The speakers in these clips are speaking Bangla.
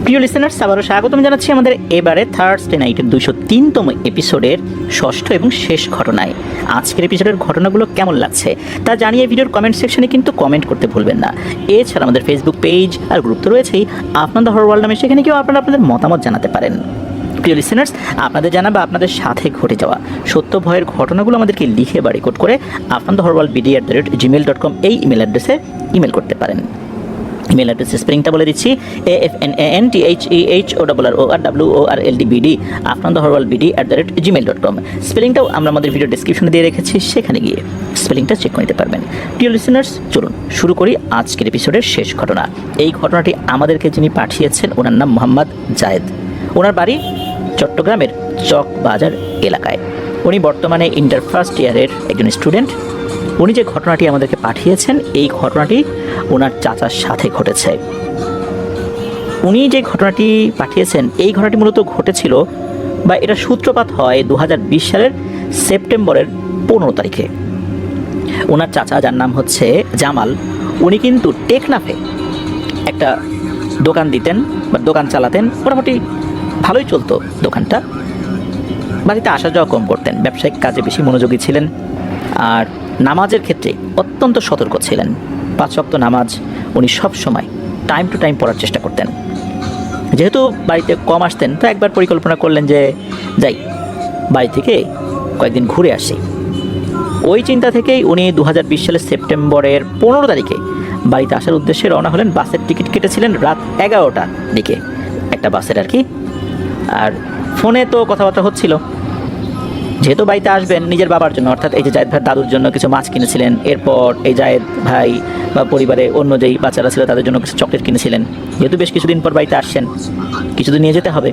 প্রিয় লিসেনার্স, আবারও স্বাগতম জানাচ্ছি আমাদের এবারে থার্সডে নাইটের 203তম এপিসোডের ষষ্ঠ এবং শেষ ঘটনায়। আজকের এপিসোডের ঘটনাগুলো কেমন লাগছে তা জানিয়ে ভিডিওর কমেন্ট সেকশনে কিন্তু কমেন্ট করতে ভুলবেন না। এছাড়া আমাদের ফেসবুক পেজ আর গ্রুপ তো রয়েছেই, আফনান দ্য হরর ওয়ার্ল্ড নামে, সেখানে কেউ আপনারা আপনাদের মতামত জানাতে পারেন। প্রিয় লিসেনার্স, আপনাদের জানা আপনাদের সাথে ঘটে যাওয়া সত্য ভয়ের ঘটনাগুলো আমাদেরকে লিখে বা রেকর্ড করে afnanthehorrorworldbd@gmail.com এই ইমেল অ্যাড্রেসে ইমেল করতে পারেন। ইমেল অ্যাড্রেসের স্পেলিংটা বলে দিচ্ছি, AFNANTHEHORRWORLDBD afnanthehorrorworldbd@gmail.com। স্পেলিংটাও আমরা আমাদের ভিডিও ডেসক্রিপশনে দিয়ে রেখেছি, সেখানে গিয়ে স্পেলিংটা চেক করে নিতে পারবেন। প্রিয় লিসেনার্স, চলুন শুরু করি আজকের এপিসোডের শেষ ঘটনা। এই ঘটনাটি আমাদেরকে যিনি পাঠিয়েছেন ওনার নাম মোহাম্মদ জায়েদ। ওনার বাড়ি চট্টগ্রামের চকবাজার এলাকায়। উনি বর্তমানে ইন্টার ফার্স্ট ইয়ারের একজন স্টুডেন্ট। উনি যে ঘটনাটি আমাদেরকে পাঠিয়েছেন, এই ঘটনাটি ওনার চাচার সাথে ঘটেছে। উনি যে ঘটনাটি পাঠিয়েছেন, এই ঘটনাটি মূলত ঘটেছিল বা এটা সূত্রপাত হয় 2020 সালের সেপ্টেম্বরের 15 তারিখে। ওনার চাচা, যার নাম হচ্ছে জামাল, উনি কিন্তু টেকনাফে একটা দোকান দিতেন বা দোকান চালাতেন। মোটামুটি ভালোই চলতো দোকানটা। বাড়িতে আসা যাওয়া কম করতেন, ব্যবসায়িক কাজে বেশি মনোযোগী ছিলেন। আর নামাজের ক্ষেত্রে অত্যন্ত সতর্ক ছিলেন। 5 ওয়াক্ত নামাজ উনি সব সময় টাইম টু টাইম পড়ার চেষ্টা করতেন। যেহেতু বাড়িতে কম আসতেন, তো একবার পরিকল্পনা করলেন যে যাই, বাড়ি থেকে কয়েকদিন ঘুরে আসি। ওই চিন্তা থেকেই উনি 2020 সালের সেপ্টেম্বরের 15 তারিখে বাড়িতে আসার উদ্দেশ্যে রওনা হলেন। বাসের টিকিট কেটেছিলেন রাত 11টার দিকে, একটা বাসের আর কি। আর ফোনে তো কথাবার্তা হচ্ছিল, যেহেতু বাড়িতে আসবেন নিজের বাবার জন্য, অর্থাৎ এই যে জায়েদ ভাইয়ের দাদুর জন্য কিছু মাছ কিনেছিলেন। এরপর এই জায়েদ ভাই বা পরিবারে অন্য যেই বাচ্চারা ছিল তাদের জন্য কিছু চকলেট কিনেছিলেন। যেহেতু বেশ কিছুদিন পর বাড়িতে আসছেন, কিছু তো নিয়ে যেতে হবে।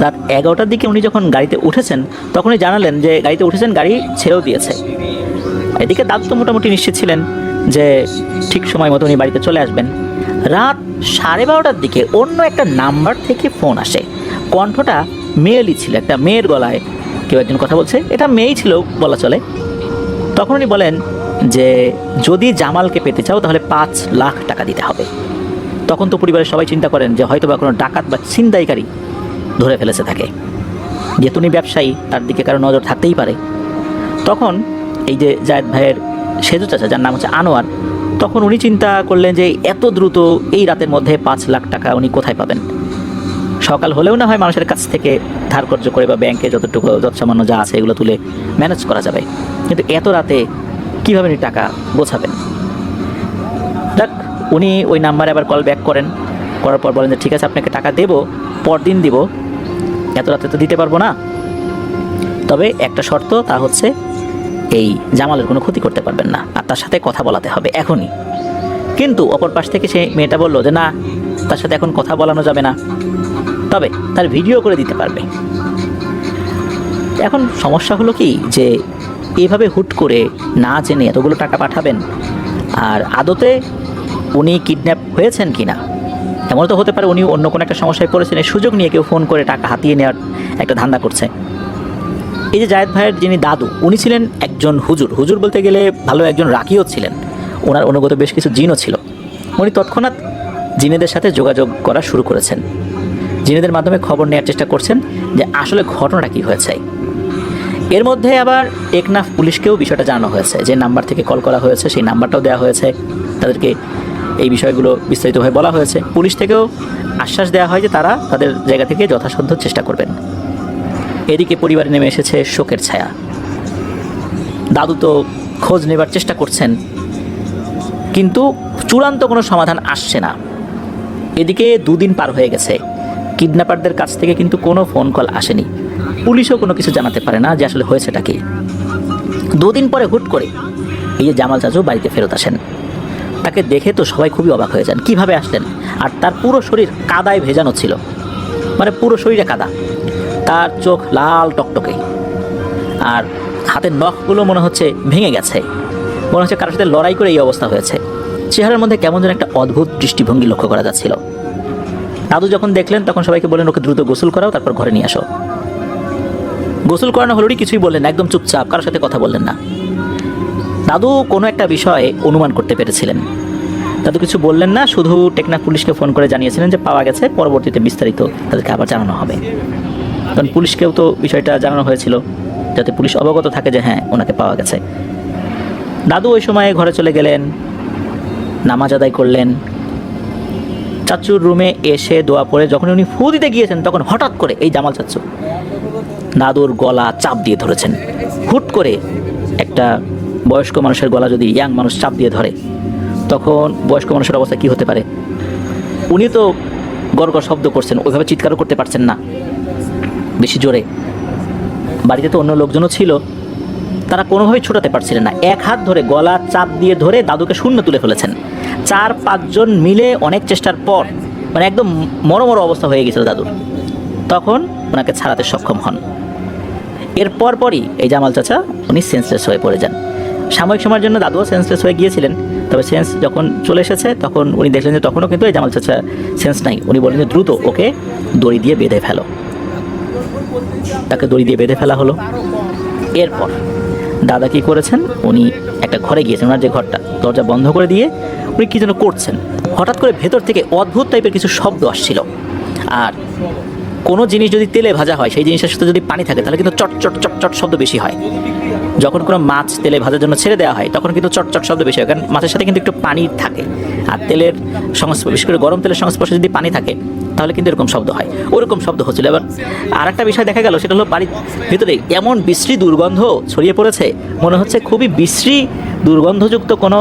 রাত 11টার দিকে উনি যখন গাড়িতে উঠেছেন, তখনই জানালেন যে গাড়িতে উঠেছেন, গাড়ি ছেড়েও দিয়েছে। এদিকে দাদু তো মোটামুটি নিশ্চিত ছিলেন যে ঠিক সময় মতো উনি বাড়িতে চলে আসবেন। রাত 12:30টার দিকে অন্য একটা নাম্বার থেকে ফোন আসে। কণ্ঠটা মেয়েলি ছিল, একটা মেয়ের গলায় কেউ একজন কথা বলছে। এটা মেয়েই ছিল বলা চলে। তখন উনি বলেন যে যদি জামালকে পেতে চাও তাহলে 5 লাখ টাকা দিতে হবে। তখন তো পরিবারের সবাই চিন্তা করেন যে হয়তো বা কোনো ডাকাত বা ছিনতাইকারী ধরে ফেলেছে তাকে। যেহেতু উনি ব্যবসায়ী, তার দিকে কারো নজর থাকতেই পারে। তখন এই যে জায়েদ ভাইয়ের সেজু চাচা, যার নাম হচ্ছে আনোয়ার, তখন উনি চিন্তা করলেন যে এত দ্রুত এই রাতের মধ্যে 5 লাখ টাকা উনি কোথায় পাবেন। সকাল হলেও না হয় মানুষের কাছ থেকে ধার কর্য করে বা ব্যাংকে যতটুকু যৎসামান্য যা আছে এগুলো তুলে ম্যানেজ করা যাবে, কিন্তু এত রাতে কীভাবে উনি টাকা গোছাবেন। যাক, উনি ওই নাম্বারে আবার কল ব্যাক করেন। করার পর বলেন যে ঠিক আছে, আপনাকে টাকা দেবো, পরদিন দিব, এত রাতে তো দিতে পারবো না। তবে একটা শর্ত, তা হচ্ছে এই জামালের কোনো ক্ষতি করতে পারবেন না, আর তার সাথে কথা বলাতে হবে এখনই। কিন্তু অপর পাশ থেকে সেই মেয়েটা বলল যে না, তার সাথে এখন কথা বলানো যাবে না, তবে তার ভিডিও করে দিতে পারবে। এখন সমস্যা হলো কি, যে এইভাবে হুট করে না জেনে এতগুলো টাকা পাঠাবেন, আর আদতে উনি কিডন্যাপ হয়েছেন কি না, এমন তো হতে পারে উনি অন্য কোনো একটা সমস্যায় পড়েছেন, এই সুযোগ নিয়ে কেউ ফোন করে টাকা হাতিয়ে নেওয়ার একটা ধান্দা করছে। এই যে জায়েদ ভাইয়ের যিনি দাদু, উনি ছিলেন একজন হুজুর। হুজুর বলতে গেলে ভালো একজন রাকিও ছিলেন। ওনার অনুগত বেশ কিছু জিনও ছিল। উনি তৎক্ষণাৎ জিনেদের সাথে যোগাযোগ করা শুরু করেছেন। জিনেদের মাধ্যমে খবর নেওয়ার চেষ্টা করছেন যে আসলে ঘটনাটা কী হয়েছে। এর মধ্যে আবার টেকনাফ পুলিশকেও বিষয়টা জানানো হয়েছে, যে নাম্বার থেকে কল করা হয়েছে সেই নাম্বারটাও দেওয়া হয়েছে। তাদেরকে এই বিষয়গুলো বিস্তারিতভাবে বলা হয়েছে। পুলিশ থেকেও আশ্বাস দেওয়া হয় যে তারা তাদের জায়গা থেকে যথাসাধ্য চেষ্টা করবেন। এদিকে পরিবারে নেমে এসেছে শোকের ছায়া। দাদু তো খোঁজ নেবার চেষ্টা করছেন, কিন্তু চূড়ান্ত কোনো সমাধান আসছে না। এদিকে 2 দিন পার হয়ে গেছে, কিডন্যাপারদের কাছ থেকে কিন্তু কোনো ফোন কল আসেনি। পুলিশও কোনো কিছু জানাতে পারে না যে আসলে হয়েছেটা কি। 2 দিন পরে হুট করে এই যে জামাল চাচু বাড়িতে ফেরত আসেন। তাকে দেখে তো সবাই খুবই অবাক হয়ে যান, কিভাবে আসলেন। আর তার পুরো শরীর কাদায় ভেজানো ছিল, মানে পুরো শরীরে কাদা। তার চোখ লাল টকটকে, আর হাতের নখগুলো মনে হচ্ছে ভেঙে গেছে। মনে হচ্ছে কারোর সাথে লড়াই করে এই অবস্থা হয়েছে। চেহারার মধ্যে কেমন যেন একটা অদ্ভুত দৃষ্টিভঙ্গি লক্ষ্য করা যাচ্ছিল। দাদু যখন দেখলেন তখন সবাইকে বললেন ওকে দ্রুত গোসল করাও, তারপর ঘরে নিয়ে আসো। গোসল করানো হলোই কিছুই বললেন না, একদম চুপচাপ, কারোর সাথে কথা বললেন না। দাদু কোনো একটা বিষয়ে অনুমান করতে পেরেছিলেন দাদু কিছু বললেন না, শুধু টেকনাফ পুলিশকে ফোন করে জানিয়েছিলেন যে পাওয়া গেছে, পরবর্তীতে বিস্তারিত তাদেরকে আবার জানানো হবে। কারণ পুলিশকেও তো বিষয়টা জানানো হয়েছিল, যাতে পুলিশ অবগত থাকে যে হ্যাঁ ওনাকে পাওয়া গেছে। দাদু ওই সময়ে ঘরে চলে গেলেন, নামাজ আদায় করলেন। চাচুর রুমে এসে দোয়া পড়ে যখন উনি ফু দিতে গিয়েছেন, তখন হঠাৎ করে এই জামাল চাচু দাদুর গলা চাপ দিয়ে ধরেছেন। হুট করে একটা বয়স্ক মানুষের গলা যদি ইয়াং মানুষ চাপ দিয়ে ধরে, তখন বয়স্ক মানুষের অবস্থা কী হতে পারে? উনি তো গড়গড় শব্দ করছেন, ওইভাবে চিৎকারও করতে পারছেন না বেশি জোরে। বাড়িতে তো অন্য লোকজনও ছিল, তারা কোনোভাবেই ছোটাতে পারছিলেন না। এক হাত ধরে গলা চাপ দিয়ে ধরে দাদুকে শূন্য তুলে ফেলেছেন। 4-5 জন মিলে অনেক চেষ্টার পর মানে একদম মরমর অবস্থা হয়ে গেছিল দাদুর, তখন ওনাকে ছাড়াতে সক্ষম হন। এর পরপরই এই জামাল চাচা উনি সেন্সলেস হয়ে পড়ে যান। সাময়িক সময়ের জন্য দাদুও সেন্সলেস হয়ে গিয়েছিলেন, তবে সেন্স যখন চলে এসেছে তখন উনি দেখলেন যে তখনও কিন্তু এই জামাল চাচা সেন্স নাই। উনি বললেন যে দ্রুত ওকে দড়ি দিয়ে বেঁধে ফেলো। তাকে দড়ি দিয়ে বেঁধে ফেলা হলো। এরপর দাদা কী করেছেন, উনি একটা ঘরে গিয়েছেন, ওনার যে ঘরটা, দরজা বন্ধ করে দিয়ে উনি কী যেন করছেন। হঠাৎ করে ভেতর থেকে অদ্ভুত টাইপের কিছু শব্দ আসছিল। আর কোনো জিনিস যদি তেলে ভাজা হয়, সেই জিনিসের সাথে যদি পানি থাকে তাহলে কিন্তু চট চট চট চট শব্দ বেশি হয়। যখন কোনো মাছ তেলে ভাজার জন্য ছেড়ে দেওয়া হয় তখন কিন্তু চট চট শব্দ বেশি হয়, কারণ মাছের সাথে কিন্তু একটু পানি থাকে। আর তেলের সংস্পর্শ, বিশেষ করে গরম তেলের সংস্পর্শে যদি পানি থাকে তাহলে কিন্তু এরকম শব্দ হয়। ওরকম শব্দ হচ্ছিল। এবার আর একটা বিষয় দেখা গেল, সেটা হলো বাড়ির ভিতরে এমন বিশ্রী দুর্গন্ধ ছড়িয়ে পড়েছে, মনে হচ্ছে খুবই বিশ্রী দুর্গন্ধযুক্ত কোনো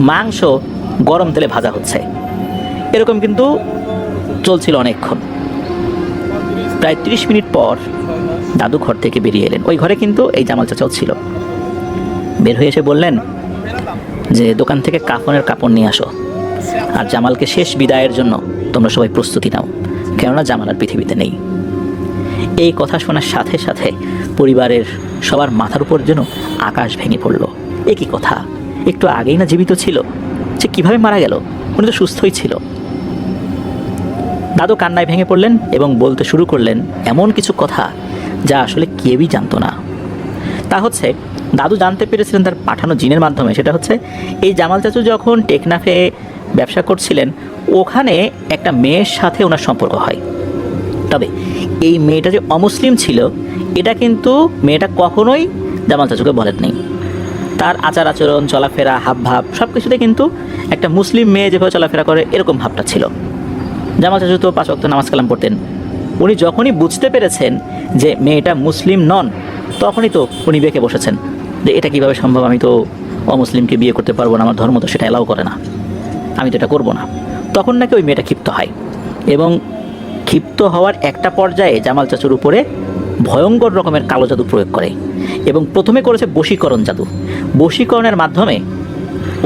মাংস গরম তেলে ভাজা হচ্ছে। এরকম কিন্তু চলছিল অনেকক্ষণ। প্রায় 30 মিনিট পর দাদু ঘর থেকে বেরিয়ে এলেন। ওই ঘরে কিন্তু এই জামাল চাচাও ছিল। বের হয়ে এসে বললেন যে দোকান থেকে কাফনের কাপড় নিয়ে আসো, আর জামালকে শেষ বিদায়ের জন্য তোমরা সবাই প্রস্তুতি নাও, কেননা জামাল আর পৃথিবীতে নেই। এই কথা শোনার সাথে সাথে পরিবারের সবার মাথার উপর যেন আকাশ ভেঙে পড়ল। এ কী কথা, একটু আগেই না জীবিত ছিল, সে কীভাবে মারা গেল? উনি তো সুস্থই ছিল। দাদু কান্নায় ভেঙে পড়লেন এবং বলতে শুরু করলেন এমন কিছু কথা যা আসলে কেউই জানতো না। তা হচ্ছে, দাদু জানতে পেরেছিলেন তার পাঠানো জিনের মাধ্যমে। সেটা হচ্ছে, এই জামাল চাচু যখন টেকনাফে ব্যবসা করছিলেন, ওখানে একটা মেয়ের সাথে ওনার সম্পর্ক হয়। তবে এই মেয়েটা যে অমুসলিম ছিল, এটা কিন্তু মেয়েটা কখনোই জামাল চাচুকে বলেননি। তার আচার আচরণ, চলাফেরা, হাবভাব সব কিছুতে কিন্তু একটা মুসলিম মেয়ে যেভাবে চলাফেরা করে এরকম ভাবটা ছিল। জামাল চাচু তো 5 ওয়াক্ত নামাজ কালাম পড়তেন। উনি যখনই বুঝতে পেরেছেন যে মেয়েটা মুসলিম নন, তখনই তো উনি বেঁকে বসেছেন যে এটা কীভাবে সম্ভব, আমি তো অমুসলিমকে বিয়ে করতে পারবো না, আমার ধর্ম তো সেটা অ্যালাউ করে না, আমি তো এটা করবো না। তখন নাকি ওই মেয়েটা ক্ষিপ্ত হয়, এবং ক্ষিপ্ত হওয়ার একটা পর্যায়ে জামাল চাচুর উপরে ভয়ঙ্কর রকমের কালো জাদু প্রয়োগ করে, এবং প্রথমে করেছে বশীকরণ জাদু। বশীকরণের মাধ্যমে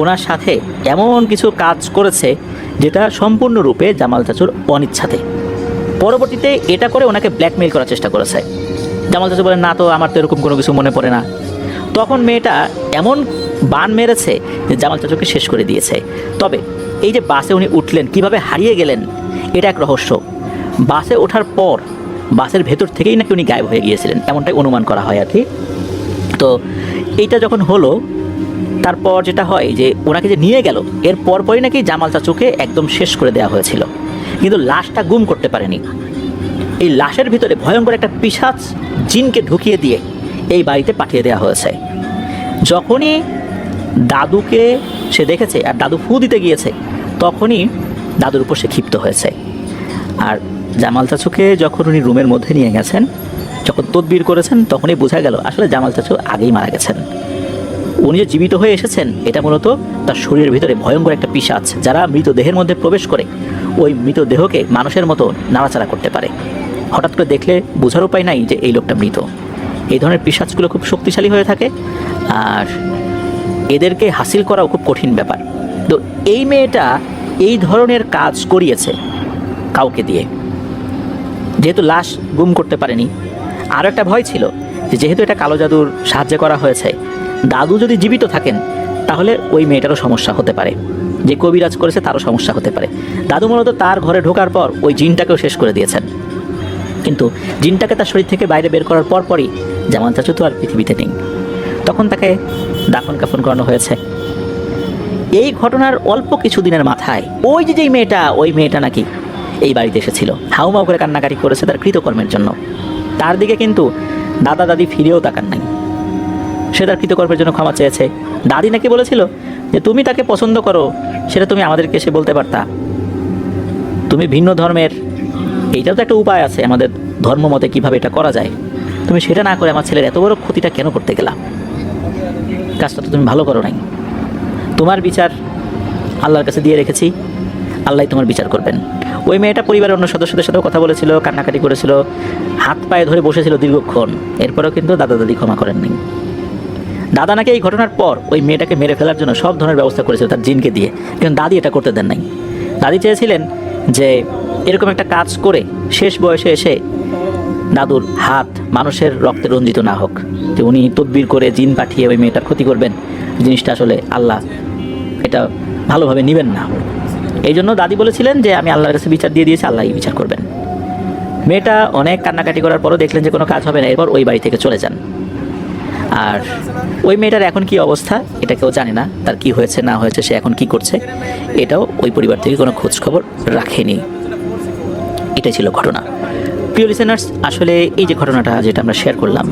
ওনার সাথে এমন কিছু কাজ করেছে যেটা সম্পূর্ণরূপে জামাল চাচুর অনিচ্ছাতে। পরবর্তীতে এটা করে ওনাকে ব্ল্যাকমেইল করার চেষ্টা করেছে। জামাল চাচু বলেন, না তো আমার তো এরকম কোনো কিছু মনে পড়ে না। তখন মেয়েটা এমন বান মেরেছে যে জামাল চাচুকে শেষ করে দিয়েছে। তবে এই যে বাসে উনি উঠলেন, কিভাবে হারিয়ে গেলেন, এটা এক রহস্য। বাসে ওঠার পর বাসের ভেতর থেকেই নাকি উনি গায়েব হয়ে গিয়েছিলেন, এমনটাই অনুমান করা হয় আর কি। তো এইটা যখন হলো, তারপর যেটা হয় যে ওনাকে যে নিয়ে গেল, এর পরপরই নাকি জামাল চাচুকে একদম শেষ করে দেওয়া হয়েছিল, কিন্তু লাশটা গুম করতে পারেনি। এই লাশের ভিতরে ভয়ঙ্কর একটা পিশাচ জিনকে ঢুকিয়ে দিয়ে এই বাড়িতে পাঠিয়ে দেওয়া হয়েছে। যখনই দাদুকে সে দেখেছে আর দাদু ফু দিতে গিয়েছে, তখনই দাদুর উপর সে ক্ষিপ্ত হয়েছে। আর জামাল চাচুকে যখন উনি রুমের মধ্যে নিয়ে গেছেন, যখন তদবির করেছেন, তখনই বোঝা গেল আসলে জামাল চাচু আগেই মারা গেছেন। উনি যে জীবিত হয়ে এসেছেন, এটা মূলত তার শরীরের ভিতরে ভয়ঙ্কর একটা পিশাচ, যারা মৃতদেহের মধ্যে প্রবেশ করে ওই মৃতদেহকে মানুষের মতো নাড়াচাড়া করতে পারে। হঠাৎ করে দেখলে বোঝার উপায় নাই যে এই লোকটা মৃত। এই ধরনের পিশাচগুলো খুব শক্তিশালী হয়ে থাকে, আর এদেরকে হাসিল করাও খুব কঠিন ব্যাপার। তো এই মেয়েটা এই ধরনের কাজ করিয়েছে কাউকে দিয়ে, যেহেতু লাশ গুম করতে পারেনি। আরও একটা ভয় ছিল যে যেহেতু এটা কালো জাদুর সাহায্যে করা হয়েছে, দাদু যদি জীবিত থাকেন তাহলে ওই মেয়েটারও সমস্যা হতে পারে, যে কবিরাজ করেছে তারও সমস্যা হতে পারে। দাদু মূলত তার ঘরে ঢোকার পর ওই জিনটাকেও শেষ করে দিয়েছেন, কিন্তু জিনটাকে তার শরীর থেকে বাইরে বের করার পরই জামাল চাচু তো আর পৃথিবীতে নেই। তখন তাকে দাফন কাফন করানো হয়েছে। এই ঘটনার অল্প কিছুদিনের মাথায় ওই যেই মেয়েটা, ওই মেয়েটা নাকি এই বাড়িতে এসেছিল, হাউমাউ করে কান্নাকাটি করেছে তার কৃতকর্মের জন্য। তার দিকে কিন্তু দাদা দাদি ফিরেও তাকান নাই। সে তার কৃতকর্মের জন্য ক্ষমা চেয়েছে। দাদি নাকি বলেছিল যে তুমি তাকে পছন্দ করো, সেটা তুমি আমাদেরকে এসে বলতে পারতা। তুমি ভিন্ন ধর্মের, এইটাও তো একটা উপায় আছে আমাদের ধর্ম মতে কীভাবে এটা করা যায়। তুমি সেটা না করে আমার ছেলের এত বড় ক্ষতিটা কেন করতে গেলা? কাজটা তো তুমি ভালো করো নাই। তোমার বিচার আল্লাহর কাছে দিয়ে রেখেছি, আল্লাহই তোমার বিচার করবেন। ওই মেয়েটা পরিবারের অন্য সদস্যদের সাথেও কথা বলেছিল, কান্নাকাটি করেছিল, হাত পায়ে ধরে বসেছিল দীর্ঘক্ষণ। এরপরেও কিন্তু দাদা দাদি ক্ষমা করেননি। দাদা নাকি এই ঘটনার পর ওই মেয়েটাকে মেরে ফেলার জন্য সব ধরনের ব্যবস্থা করেছিল তার জিনকে দিয়ে, কিন্তু দাদি এটা করতে দেন নাই। দাদি চেয়েছিলেন যে এরকম একটা কাজ করে শেষ বয়সে এসে দাদুর হাত মানুষের রক্তে রঞ্জিত না হোক, যে উনি তদবির করে জিন পাঠিয়ে ওই মেয়েটার ক্ষতি করবেন। জিনিসটা আসলে আল্লাহ এটা ভালোভাবে নেবেন না। এই জন্য দাদি বলেছিলেন যে আমি আল্লাহর কাছে বিচার দিয়ে দিয়েছি, আল্লাহই বিচার করবেন। মেয়েটা অনেক কান্নাকাটি করার পরও দেখলেন যে কোনো কাজ হবে না, এরপর ওই বাড়ি থেকে চলে যান। আর ওই মেয়েটার এখন কি অবস্থা এটা কেউ জানে না, তার কি হয়েছে না হয়েছে, সে এখন কি করছে এটাও ওই পরিবার থেকে কোনো খোঁজ খবর রাখেনি। এটাই ছিল ঘটনা। প্রিয় লিসেনার্স, আসলে এই যে ঘটনাটা যেটা আমরা শেয়ার করলাম,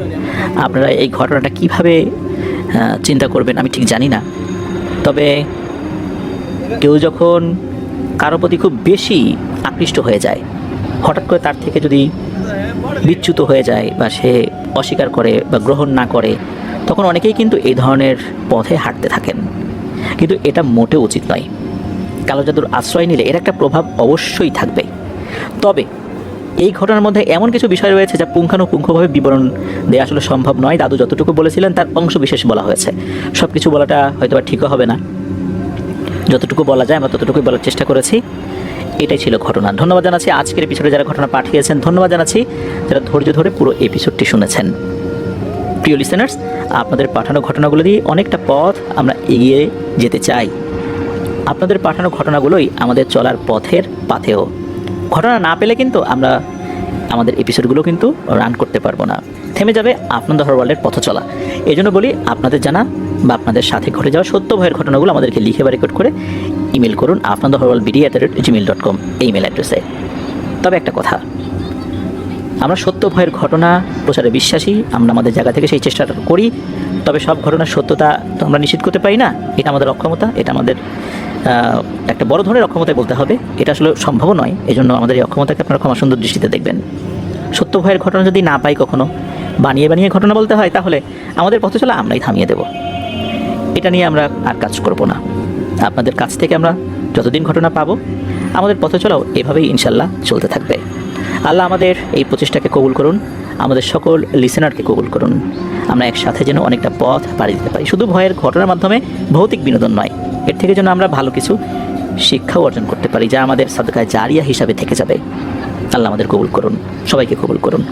আপনারা এই ঘটনাটা কিভাবে চিন্তা করবেন আমি ঠিক জানি না। তবে কেউ যখন কারো প্রতি খুব বেশি আকৃষ্ট হয়ে যায়, হঠাৎ করে তার থেকে যদি বিচ্যুত হয়ে যায় বা সে অস্বীকার করে বা গ্রহণ না করে, তখন অনেকেই কিন্তু এই ধরনের পথে হাঁটতে থাকেন। কিন্তু এটা মোটেও উচিত নয়। কালো জাদুর আশ্রয় নিলে এর একটা প্রভাব অবশ্যই থাকবে। তবে এই ঘটনার মধ্যে এমন কিছু বিষয় রয়েছে যা পুঙ্খানুপুঙ্খভাবে বিবরণ দেওয়া আসলে সম্ভব নয়। দাদু যতটুকু বলেছিলেন তার অংশ বিশেষ বলা হয়েছে, সব কিছু বলাটা হয়তো বা ঠিকও হবে না। যতটুকু বলা যায় আমরা ততটুকুই বলার চেষ্টা করেছি। এটাই ছিল ঘটনা। ধন্যবাদ জানাচ্ছি আজকের এপিসোডে যারা ঘটনা পাঠিয়েছেন, ধন্যবাদ জানাচ্ছি যারা ধৈর্য ধরে পুরো এপিসোডটি শুনেছেন। প্রিয় লিসেনার্স, আপনাদের পাঠানো ঘটনাগুলো দিয়ে অনেকটা পথ আমরা এগিয়ে যেতে চাই। আপনাদের পাঠানো ঘটনাগুলোই আমাদের চলার পথের পাথেয়। ঘটনা না পেলে কিন্তু আমরা আমাদের এপিসোডগুলো কিন্তু রান করতে পারবো না, থেমে যাবে আপনাদের হরর ওয়ার্ল্ডের পথ চলা। এই জন্য বলি, আপনাদের জানা বা আপনাদের সাথে ঘটে যাওয়া সত্য ভয়ের ঘটনাগুলো আমাদেরকে লিখে বা রেকর্ড করে ইমেল করুন আপনাদেরহরওয়ার্ল্ড@gmail.com এই ইমেল অ্যাড্রেসে। তবে একটা কথা, আমরা সত্য ভয়ের ঘটনা প্রচারে বিশ্বাসী, আমরা আমাদের জায়গা থেকে সেই চেষ্টাটা করি। তবে সব ঘটনার সত্যতা তো আমরা নিশ্চিত করতে পারি না, এটা আমাদের অক্ষমতা, এটা আমাদের একটা বড় ধরনের অক্ষমতায় বলতে হবে, এটা আসলে সম্ভব নয়। এই জন্য আমাদের এই অক্ষমতাকে আপনারা ক্ষমা সুন্দর দৃষ্টিতে দেখবেন। সত্য ভয়ের ঘটনা যদি না পাই, কখনো বানিয়ে বানিয়ে ঘটনা বলতে হয়, তাহলে আমাদের পথ চলা আমরাই থামিয়ে দেব। এটা নিয়ে আমরা আর কাজ করব না। আপনাদের কাছ থেকে আমরা যতদিন ঘটনা পাবো, আমাদের পথ চলাও এভাবেই ইনশাল্লাহ চলতে থাকবে। আল্লাহ আমাদের এই প্রচেষ্টাকে কবুল করুন, আমাদের সকল লিসেনারকে কবুল করুন। আমরা একসাথে যেন অনেকটা পথ পাড়ি দিতে পারি, শুধু ভয়ের ঘটনার মাধ্যমে ভৌতিক বিনোদন নয়, এর থেকে যেন আমরা ভালো কিছু শিক্ষাও অর্জন করতে পারি, যা আমাদের সাদকায়ে জারিয়া হিসাবে থেকে যাবে। আল্লাহ আমাদের কবুল করুন, সবাইকে কবুল করুন।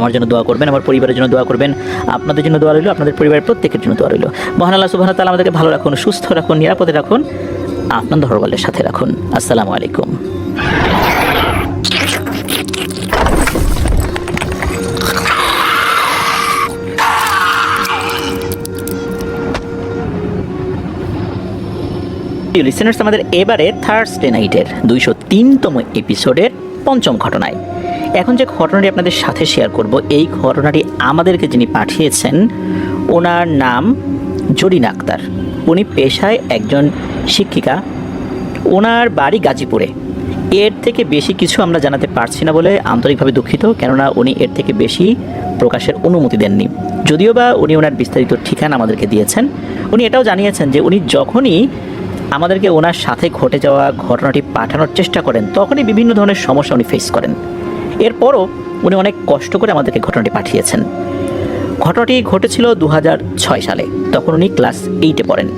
আমার জন্য দোয়া করবেন, আমার পরিবারের জন্য দোয়া করবেন, আপনাদের জন্য দোয়া রইল, আপনাদের পরিবারের প্রত্যেকের জন্য দোয়া রইল। মহান আল্লাহ সুবহানাহু ওয়া তাআলা আমাদেরকে ভালো রাখুন, সুস্থ রাখুন, নিরাপদে রাখুন, আপনাদের হরর ওয়ার্ল্ডের সাথে রাখুন। আসসালামু আলাইকুম। লিসেনার্স, আমাদের এবারে থার্সডে নাইটের 203তম এপিসোডের পঞ্চম ঘটনায় এখন যে ঘটনাটি আপনাদের সাথে শেয়ার করব, এই ঘটনাটি আমাদেরকে যিনি পাঠিয়েছেন ওনার নাম জরিনা আক্তার। উনি পেশায় একজন শিক্ষিকা, ওনার বাড়ি গাজীপুরে। এর থেকে বেশি কিছু আমরা জানাতে পারছি না বলে আন্তরিকভাবে দুঃখিত, কেননা উনি এর থেকে বেশি প্রকাশের অনুমতি দেননি। যদিও বা উনি ওনার বিস্তারিত ঠিকানা আমাদেরকে দিয়েছেন। উনি এটাও জানিয়েছেন যে উনি যখনই আমাদেরকে ওনার সাথে ঘটে যাওয়া ঘটনাটি পাঠানোর চেষ্টা করেন, তখনই বিভিন্ন ধরনের সমস্যা উনি ফেস করেন। এরপরও উনি অনেক কষ্ট করে আমাদেরকে ঘটনাটি পাঠিয়েছেন। ঘটনাটি ঘটেছিল 2006 সালে। তখন উনি ক্লাস 8-এ পড়েন।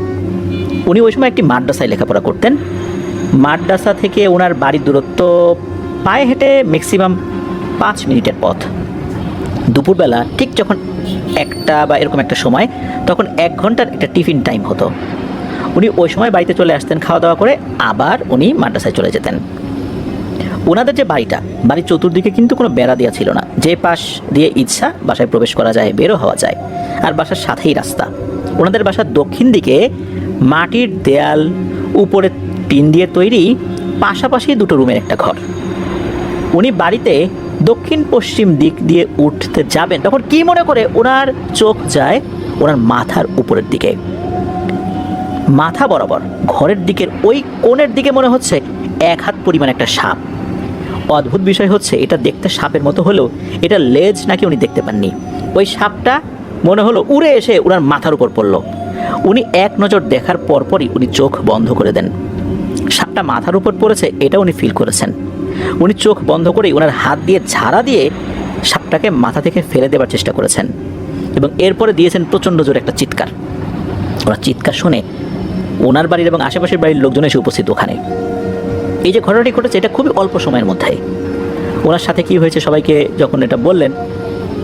উনি ওই সময় একটি মাদ্রাসায় লেখাপড়া করতেন। মাদ্রাসা থেকে ওনার বাড়ির দূরত্ব পায়ে হেঁটে ম্যাক্সিমাম 5 মিনিটের পথ। দুপুরবেলা ঠিক যখন 1টা বা এরকম একটা সময়, তখন 1 ঘন্টার একটা টিফিন টাইম হতো। উনি ওই সময় বাড়িতে চলে আসতেন, খাওয়া দাওয়া করে আবার উনি মাদ্রাসায় চলে যেতেন। ওনাদের যে বাড়ির চতুর্দিকে কিন্তু কোনো বেড়া দেওয়া ছিল না, যে পাশ দিয়ে ইচ্ছা বাসায় প্রবেশ করা যায়, বেরো হওয়া যায়, আর বাসার সাথেই রাস্তা। ওনাদের বাসার দক্ষিণ দিকে মাটির দেয়াল, উপরে টিন দিয়ে তৈরি, পাশাপাশি দুটো রুমের একটা ঘর। উনি বাড়িতে দক্ষিণ পশ্চিম দিক দিয়ে উঠতে যাবেন, তখন কি মনে করে ওনার চোখ যায় ওনার মাথার উপরের দিকে। মাথা বরাবর ঘরের দিকের ওই কোণের দিকে মনে হচ্ছে 1 হাত পরিমাণ একটা সাপ। অদ্ভুত বিষয় হচ্ছে, এটা দেখতে সাপের মতো হলেও এটা লেজ নাকি উনি দেখতে পাননি। ওই সাপটা মনে হলো উড়ে এসে ওনার মাথার উপর পড়ল। উনি এক নজর দেখার পরপরই উনি চোখ বন্ধ করে দেন। সাপটা মাথার উপর পড়েছে এটা উনি ফিল করেছেন। উনি চোখ বন্ধ করেই ওনার হাত দিয়ে ঝাড়া দিয়ে সাপটাকে মাথা থেকে ফেলে দেওয়ার চেষ্টা করেছেন এবং এরপরে দিয়েছেন প্রচণ্ড জোরে একটা চিৎকার। ওনার চিৎকার শুনে ওনার বাড়ির এবং আশেপাশের বাড়ির লোকজন এসে উপস্থিত ওখানে। এই যে ঘটনাটি ঘটেছে এটা খুবই অল্প সময়ের মধ্যে। ওনার সাথে কি হয়েছে সবাইকে যখন এটা বললেন,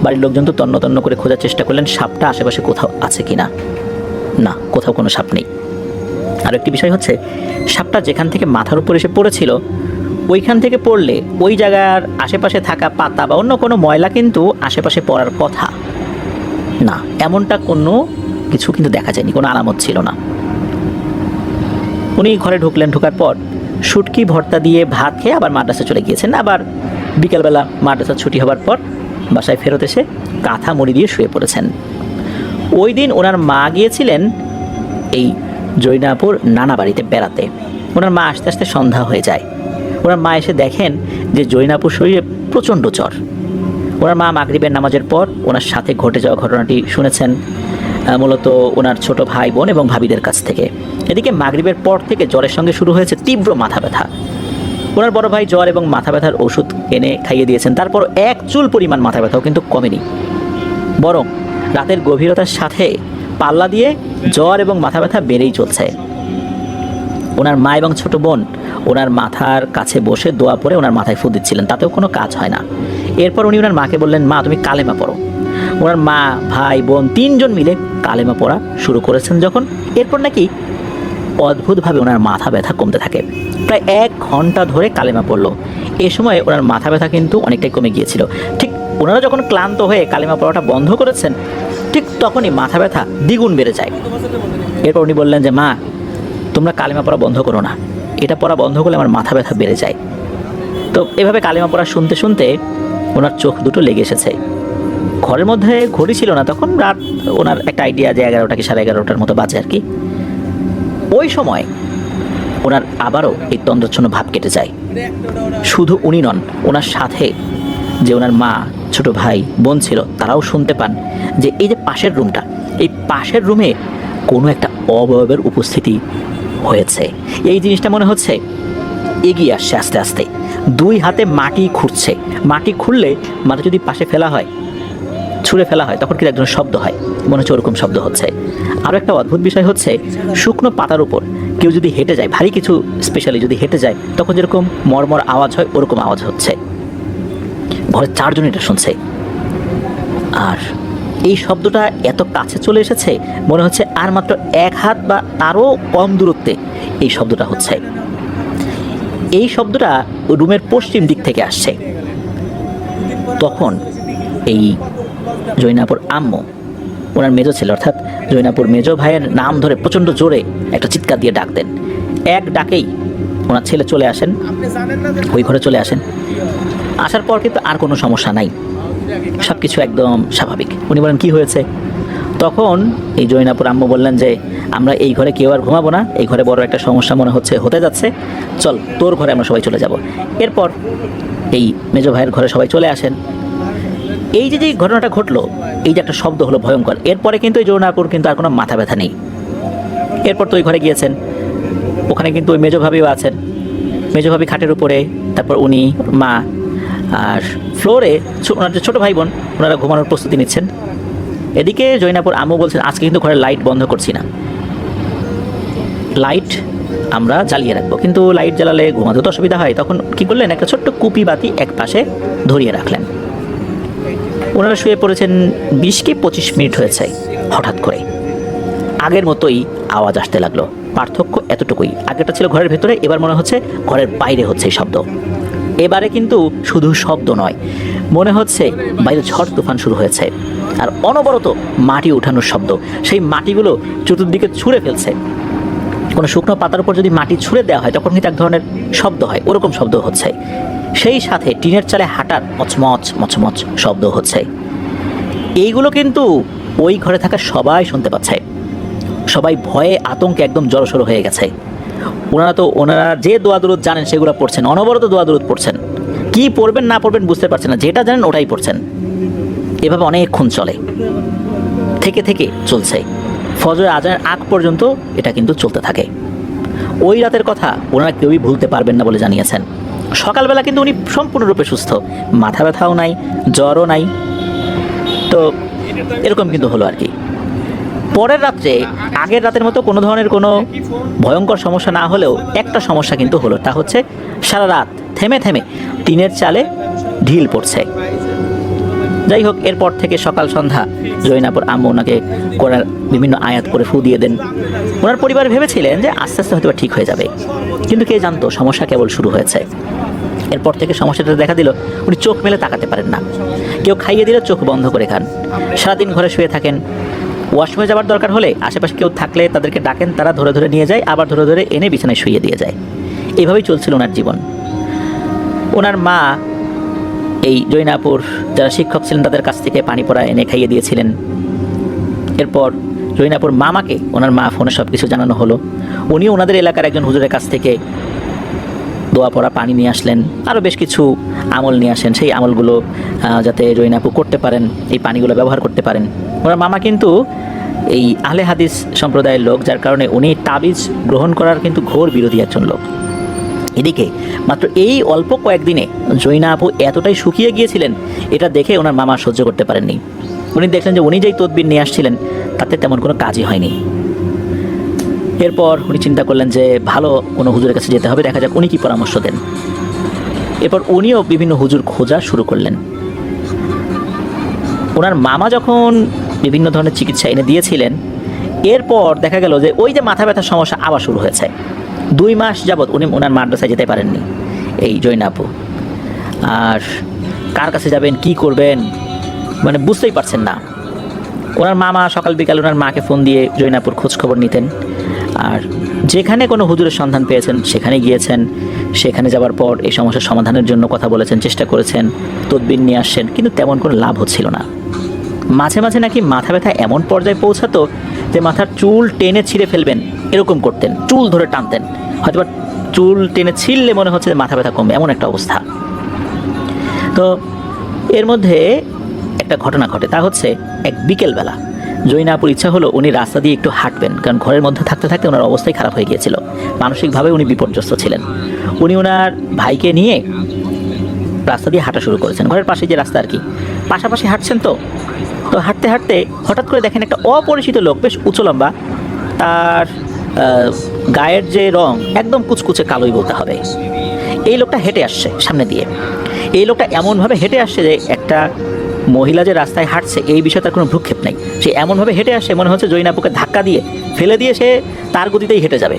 বাড়ির লোকজন তো তন্ন তন্ন করে খোঁজার চেষ্টা করলেন সাপটা আশেপাশে কোথাও আছে কিনা। না, কোথাও কোনো সাপ নেই। আর একটি বিষয় হচ্ছে, সাপটা যেখান থেকে মাথার উপর এসে পড়েছিল ওইখান থেকে পড়লে ওই জায়গার আশেপাশে থাকা পাতা বা অন্য কোনো ময়লা কিন্তু আশেপাশে পড়ার কথা না, এমনটা কোনো কিছু কিন্তু দেখা যায়নি, কোনো আলামত ছিল না। উনি ঘরে ঢুকলেন, ঢোকার পর শুটকি ভর্তা দিয়ে ভাত খেয়ে আবার মাদ্রাসা চলে গিয়েছেন। আবার বিকেলবেলা মাদ্রাসা ছুটি হবার পর বাসায় ফেরত এসে কাঁথা মুড়ি দিয়ে শুয়ে পড়েছেন। ওই দিন ওনার মা গিয়েছিলেন এই জৈনাপুর নানা বাড়িতে বেড়াতে। ওনার মা আস্তে আস্তে সন্ধ্যা হয়ে যায়। ওনার মা এসে দেখেন যে জৈনাপুর শরীরে প্রচণ্ড জ্বর। ওনার মা মাগরিবের নামাজের পর ওনার সাথে ঘটে যাওয়া ঘটনাটি শুনেছেন মূলত ওনার ছোট ভাই বোন এবং ভাবিদের কাছ থেকে। এদিকে মাগরিবের পর থেকে জ্বরের সঙ্গে শুরু হয়েছে তীব্র মাথা ব্যথা। ওনার বড় ভাই জ্বর এবং মাথা ব্যথার ওষুধ এনে খাইয়ে দিয়েছেন, তারপর এক চুল পরিমাণ মাথা ব্যথাও কিন্তু কমেনি, বরং রাতের গভীরতার সাথে পাল্লা দিয়ে জ্বর এবং মাথা ব্যথা বেড়েই চলছে। ওনার মা এবং ছোট বোন ওনার মাথার কাছে বসে দোয়া পড়ে ওনার মাথায় ফু দিচ্ছিলেন, তাতেও কোনো কাজ হয় না। এরপর উনি ওনার মাকে বললেন, মা তুমি কালেমা পড়ো। ওনার মা, ভাই, বোন 3 জন মিলে কালেমা পড়া শুরু করেছেন যখন, এরপর নাকি অদ্ভুতভাবে ওনার মাথা ব্যথা কমতে থাকে। প্রায় 1 ঘন্টা ধরে কালেমা পড়লো। এ সময় ওনার মাথা ব্যথা কিন্তু অনেকটাই কমে গিয়েছিল। ঠিক ওনারা যখন ক্লান্ত হয়ে কালেমা পড়াটা বন্ধ করেছেন, ঠিক তখনই মাথা ব্যথা দ্বিগুণ বেড়ে যায়। এরপর উনি বললেন যে, মা তোমরা কালেমা পড়া বন্ধ করো না, এটা পড়া বন্ধ করলে আমার মাথা ব্যথা বেড়ে যায়। তো এভাবে কালেমা পড়া শুনতে শুনতে ওনার চোখ দুটো লেগে এসেছে। ঘরের মধ্যে ঘড়ি ছিল না তখন, রাত ওনার একটা আইডিয়া যে 11টা কি 11:30টার মতো বাজে আর কি। ওই সময় ওনার আবারও এই তন্দ্রাচ্ছন্ন ভাব কেটে যায়। শুধু উনি নন, ওনার সাথে যে ওনার মা, ছোট ভাই, বোন ছিল, তারাও শুনতে পান যে এই যে পাশের রুমটা, এই পাশের রুমে কোনো একটা অবয়বের উপস্থিতি হয়েছে। এই জিনিসটা মনে হচ্ছে এগিয়ে আসছে আস্তে আস্তে, 2 হাতে মাটি খুঁড়ছে। মাটি খুঁড়লে মাটি যদি পাশে ফেলা হয়, ছুঁড়ে ফেলা হয়, তখন কিন্তু একজন শব্দ হয়, মনে হচ্ছে ওরকম শব্দ হচ্ছে। আরও একটা অদ্ভুত বিষয় হচ্ছে, শুকনো পাতার উপর কেউ যদি হেঁটে যায়, ভারী কিছু স্পেশালি যদি হেঁটে যায়, তখন যেরকম মরমর আওয়াজ হয় ওরকম আওয়াজ হচ্ছে। ঘরের 4 জন এটা শুনছে। আর এই শব্দটা এত কাছে চলে এসেছে, মনে হচ্ছে আর মাত্র 1 হাত বা তারও কম দূরত্বে এই শব্দটা হচ্ছে। এই শব্দটা রুমের পশ্চিম দিক থেকে আসছে। তখন এই জৈনাপুর আম্মু ওনার মেজো ছেলে, অর্থাৎ জৈনাপুর মেজো ভাইয়ের নাম ধরে প্রচণ্ড জোরে একটা চিৎকার দিয়ে ডাক দেন। এক ডাকেই ওনার ছেলে চলে আসেন, ওই ঘরে চলে আসেন। আসার পর কিন্তু আর কোনো সমস্যা নাই, সব কিছু একদম স্বাভাবিক। উনি বলেন, কি হয়েছে? তখন এই জৈনাপুর আম্মু বললেন যে, আমরা এই ঘরে কেউ আর ঘুমাবো না, এই ঘরে বড় একটা সমস্যা মনে হচ্ছে হতে যাচ্ছে, চল তোর ঘরে আমরা সবাই চলে যাব। এরপর এই মেজো ভাইয়ের ঘরে সবাই চলে আসেন। এই যে ঘটনাটা ঘটলো, এই যে একটা শব্দ হলো ভয়ঙ্কর, এরপরে কিন্তু এই জৈনাপুর কিন্তু আর কোনো মাথা ব্যথা নেই। এরপর তো ওই ঘরে গিয়েছেন, ওখানে কিন্তু ওই মেজো ভাবিও আছেন। মেজো ভাবি খাটের উপরে, তারপর উনি, মা, আর ফ্লোরে ওনার যে ছোটো ভাই বোন, ওনারা ঘুমানোর প্রস্তুতি নিচ্ছেন। এদিকে জৈনাপুর আম্মু বলছেন, আজকে কিন্তু ঘরের লাইট বন্ধ করছি না, লাইট আমরা জ্বালিয়ে রাখবো, কিন্তু লাইট জ্বালালে ঘুমাতে তো অসুবিধা হয়। তখন কি করলেন, একটা ছোট্ট কুপি বাতি এক পাশে ধরিয়ে রাখলেন। ওনারা শুয়ে পড়েছেন। 20 কি 25 মিনিট হয়েছে, হঠাৎ করে আগের মতোই আওয়াজ আসতে লাগলো। পার্থক্য এতটুকুই, আগেরটা ছিল ঘরের ভেতরে, এবার মনে হচ্ছে ঘরের বাইরে হচ্ছে এই শব্দ। এবারে কিন্তু শুধু শব্দ নয়, মনে হচ্ছে বাইরে ঝড় তুফান শুরু হয়েছে, আর অনবরত মাটি উঠানোর শব্দ। সেই মাটিগুলো চতুর্দিকে ছুঁড়ে ফেলছে। কোনো শুকনো পাতার উপর যদি মাটি ছুঁড়ে দেওয়া হয় তখন কিন্তু এক ধরনের শব্দ হয়, ওরকম শব্দ হচ্ছে। সেই সাথে টিনের চালে হাঁটার মচমচ মচমচ শব্দ হচ্ছে। এইগুলো কিন্তু ওই ঘরে থাকা সবাই শুনতে পাচ্ছে। সবাই ভয়ে আতঙ্কে একদম জড়সড় হয়ে গেছে। ওনারা যে দোয়া দরুদ জানেন সেগুলো পড়ছেন, অনবরত দোয়া দরুদ পড়ছেন। কি পড়বেন না পড়বেন বুঝতে পারছেন না, যেটা জানেন ওটাই পড়ছেন। এভাবে অনেকক্ষণ চলে, থেকে চলছে। ফজর আজানের আগ পর্যন্ত এটা কিন্তু চলতে থাকে। ওই রাতের কথা ওনারা কেউই ভুলতে পারবেন না বলে জানিয়েছেন। সকালবেলা কিন্তু উনি সম্পূর্ণরূপে সুস্থ, মাথা ব্যথাও নাই, জ্বরও নাই। তো এরকম কিন্তু হলো আর কি। পরের রাত্রে আগের রাতের মতো কোনো ধরনের কোনো ভয়ঙ্কর সমস্যা না হলেও একটা সমস্যা কিন্তু হলো, তা হচ্ছে সারা রাত থেমে থেমে টিনের চালে ঢিল পড়ছে। যাই হোক, এরপর থেকে সকাল সন্ধ্যা জৈনাপুর আম্মু ওনাকে কোরআন বিভিন্ন আয়াত করে ফু দিয়ে দেন। ওনার পরিবার ভেবেছিলেন যে আস্তে আস্তে হয়তো ঠিক হয়ে যাবে, কিন্তু কে জানতো সমস্যা কেবল শুরু হয়েছে। এরপর থেকে সমস্যাটা দেখা দিল, উনি চোখ মেলে তাকাতে পারেন না। কেউ খাইয়ে দিলে চোখ বন্ধ করে খান। সারাদিন ঘরে শুয়ে থাকেন। ওয়াশরুমে যাওয়ার দরকার হলে আশেপাশে কেউ থাকলে তাদেরকে ডাকেন, তারা ধরে ধরে নিয়ে যায়, আবার ধরে ধরে এনে বিছানায় শুইয়ে দিয়ে যায়। এভাবেই চলছিল ওনার জীবন। ওনার মা এই জৈনাপুর যারা শিক্ষক ছিলেন তাদের কাছ থেকে পানি পড়া এনে খাইয়ে দিয়েছিলেন। এরপর জৈনাপুর মামাকে ওনার মা ফোনে সব কিছু জানানো হলো। উনিও ওনাদের এলাকার একজন হুজুরের কাছ থেকে দোয়া পড়া পানি নিয়ে আসলেন, আরও বেশ কিছু আমল নিয়ে আসেন। সেই আমলগুলো যাতে জৈনাপু করতে পারেন, এই পানিগুলো ব্যবহার করতে পারেন। ওনার মামা কিন্তু এই আহলে হাদিস সম্প্রদায়ের লোক, যার কারণে উনি তাবিজ গ্রহণ করার কিন্তু ঘোর বিরোধী একজন লোক। এদিকে মাত্র এই অল্প কয়েকদিনে জৈনা আপু এতটাই শুকিয়ে গিয়েছিলেন, এটা দেখে ওনার মামা সহ্য করতে পারেননি। উনি দেখলেন যে উনি যেই তদবির নিয়ে আসছিলেন তাতে তেমন কোনো কাজই হয়নি। এরপর উনি চিন্তা করলেন যে ভালো কোনো হুজুরের কাছে যেতে হবে, দেখা যাক উনি কী পরামর্শ দেন। এরপর উনিও বিভিন্ন হুজুর খোঁজা শুরু করলেন। ওনার মামা যখন বিভিন্ন ধরনের চিকিৎসা এনে দিয়েছিলেন, এরপর দেখা গেল যে ওই যে মাথা ব্যথার সমস্যা আবার শুরু হয়েছে। 2 মাস যাবৎ উনি ওনার মাদ্রাসায় যেতে পারেননি এই জৈনা আপু। আর কার কাছে যাবেন, কি করবেন, মানে বুঝতেই পারছেন না। ওনার মামা সকাল বিকাল ওনার মাকে ফোন দিয়ে জৈনাপুর খোঁজ খবর নিতেন। আর যেখানে কোনো হুজুরের সন্ধান পেয়েছেন সেখানে গিয়েছেন। সেখানে যাওয়ার পর এই সমস্যার সমাধানের জন্য কথা বলেছেন, চেষ্টা করেছেন, তদবির নিয়ে আসছেন, কিন্তু তেমন কোনো লাভ হচ্ছিল না। মাঝে মাঝে নাকি মাথা ব্যথা এমন পর্যায়ে পৌঁছাতো যে মাথার চুল টেনে ছিঁড়ে ফেলবেন এরকম করতেন, চুল ধরে টানতেন, হয়তো বা চুল টেনে ছিঁড়লে মনে হচ্ছে যে মাথা ব্যথা কমবে, এমন একটা অবস্থা। তো এর মধ্যে একটা ঘটনা ঘটে, তা হচ্ছে এক বিকেলবেলা জৈনাপুর ইচ্ছা হলো উনি রাস্তা দিয়ে একটু হাঁটবেন, কারণ ঘরের মধ্যে থাকতে থাকতে ওনার অবস্থাই খারাপ হয়ে গিয়েছিল, মানসিকভাবে উনি বিপর্যস্ত ছিলেন। উনি ওনার ভাইকে নিয়ে রাস্তা দিয়ে হাঁটা শুরু করেছেন, ঘরের পাশে যে রাস্তা আর কি, পাশাপাশি হাঁটছেন। তো হাঁটতে হাঁটতে হঠাৎ করে দেখেন একটা অপরিচিত লোক, বেশ উঁচু লম্বা, তার গায়ের যে রং একদম কুচকুচে কালোই বলতে হবে। এই লোকটা হেঁটে আসছে সামনে দিয়ে। এই লোকটা এমনভাবে হেঁটে আসছে যে একটা মহিলা যে রাস্তায় হাঁটছে এই বিষয়ে তার কোনো ভ্রুক্ষেপ নেই। সে এমনভাবে হেঁটে আসছে মনে হচ্ছে জৈনাপুকে ধাক্কা দিয়ে ফেলে দিয়ে সে তার গতিতেই হেঁটে যাবে।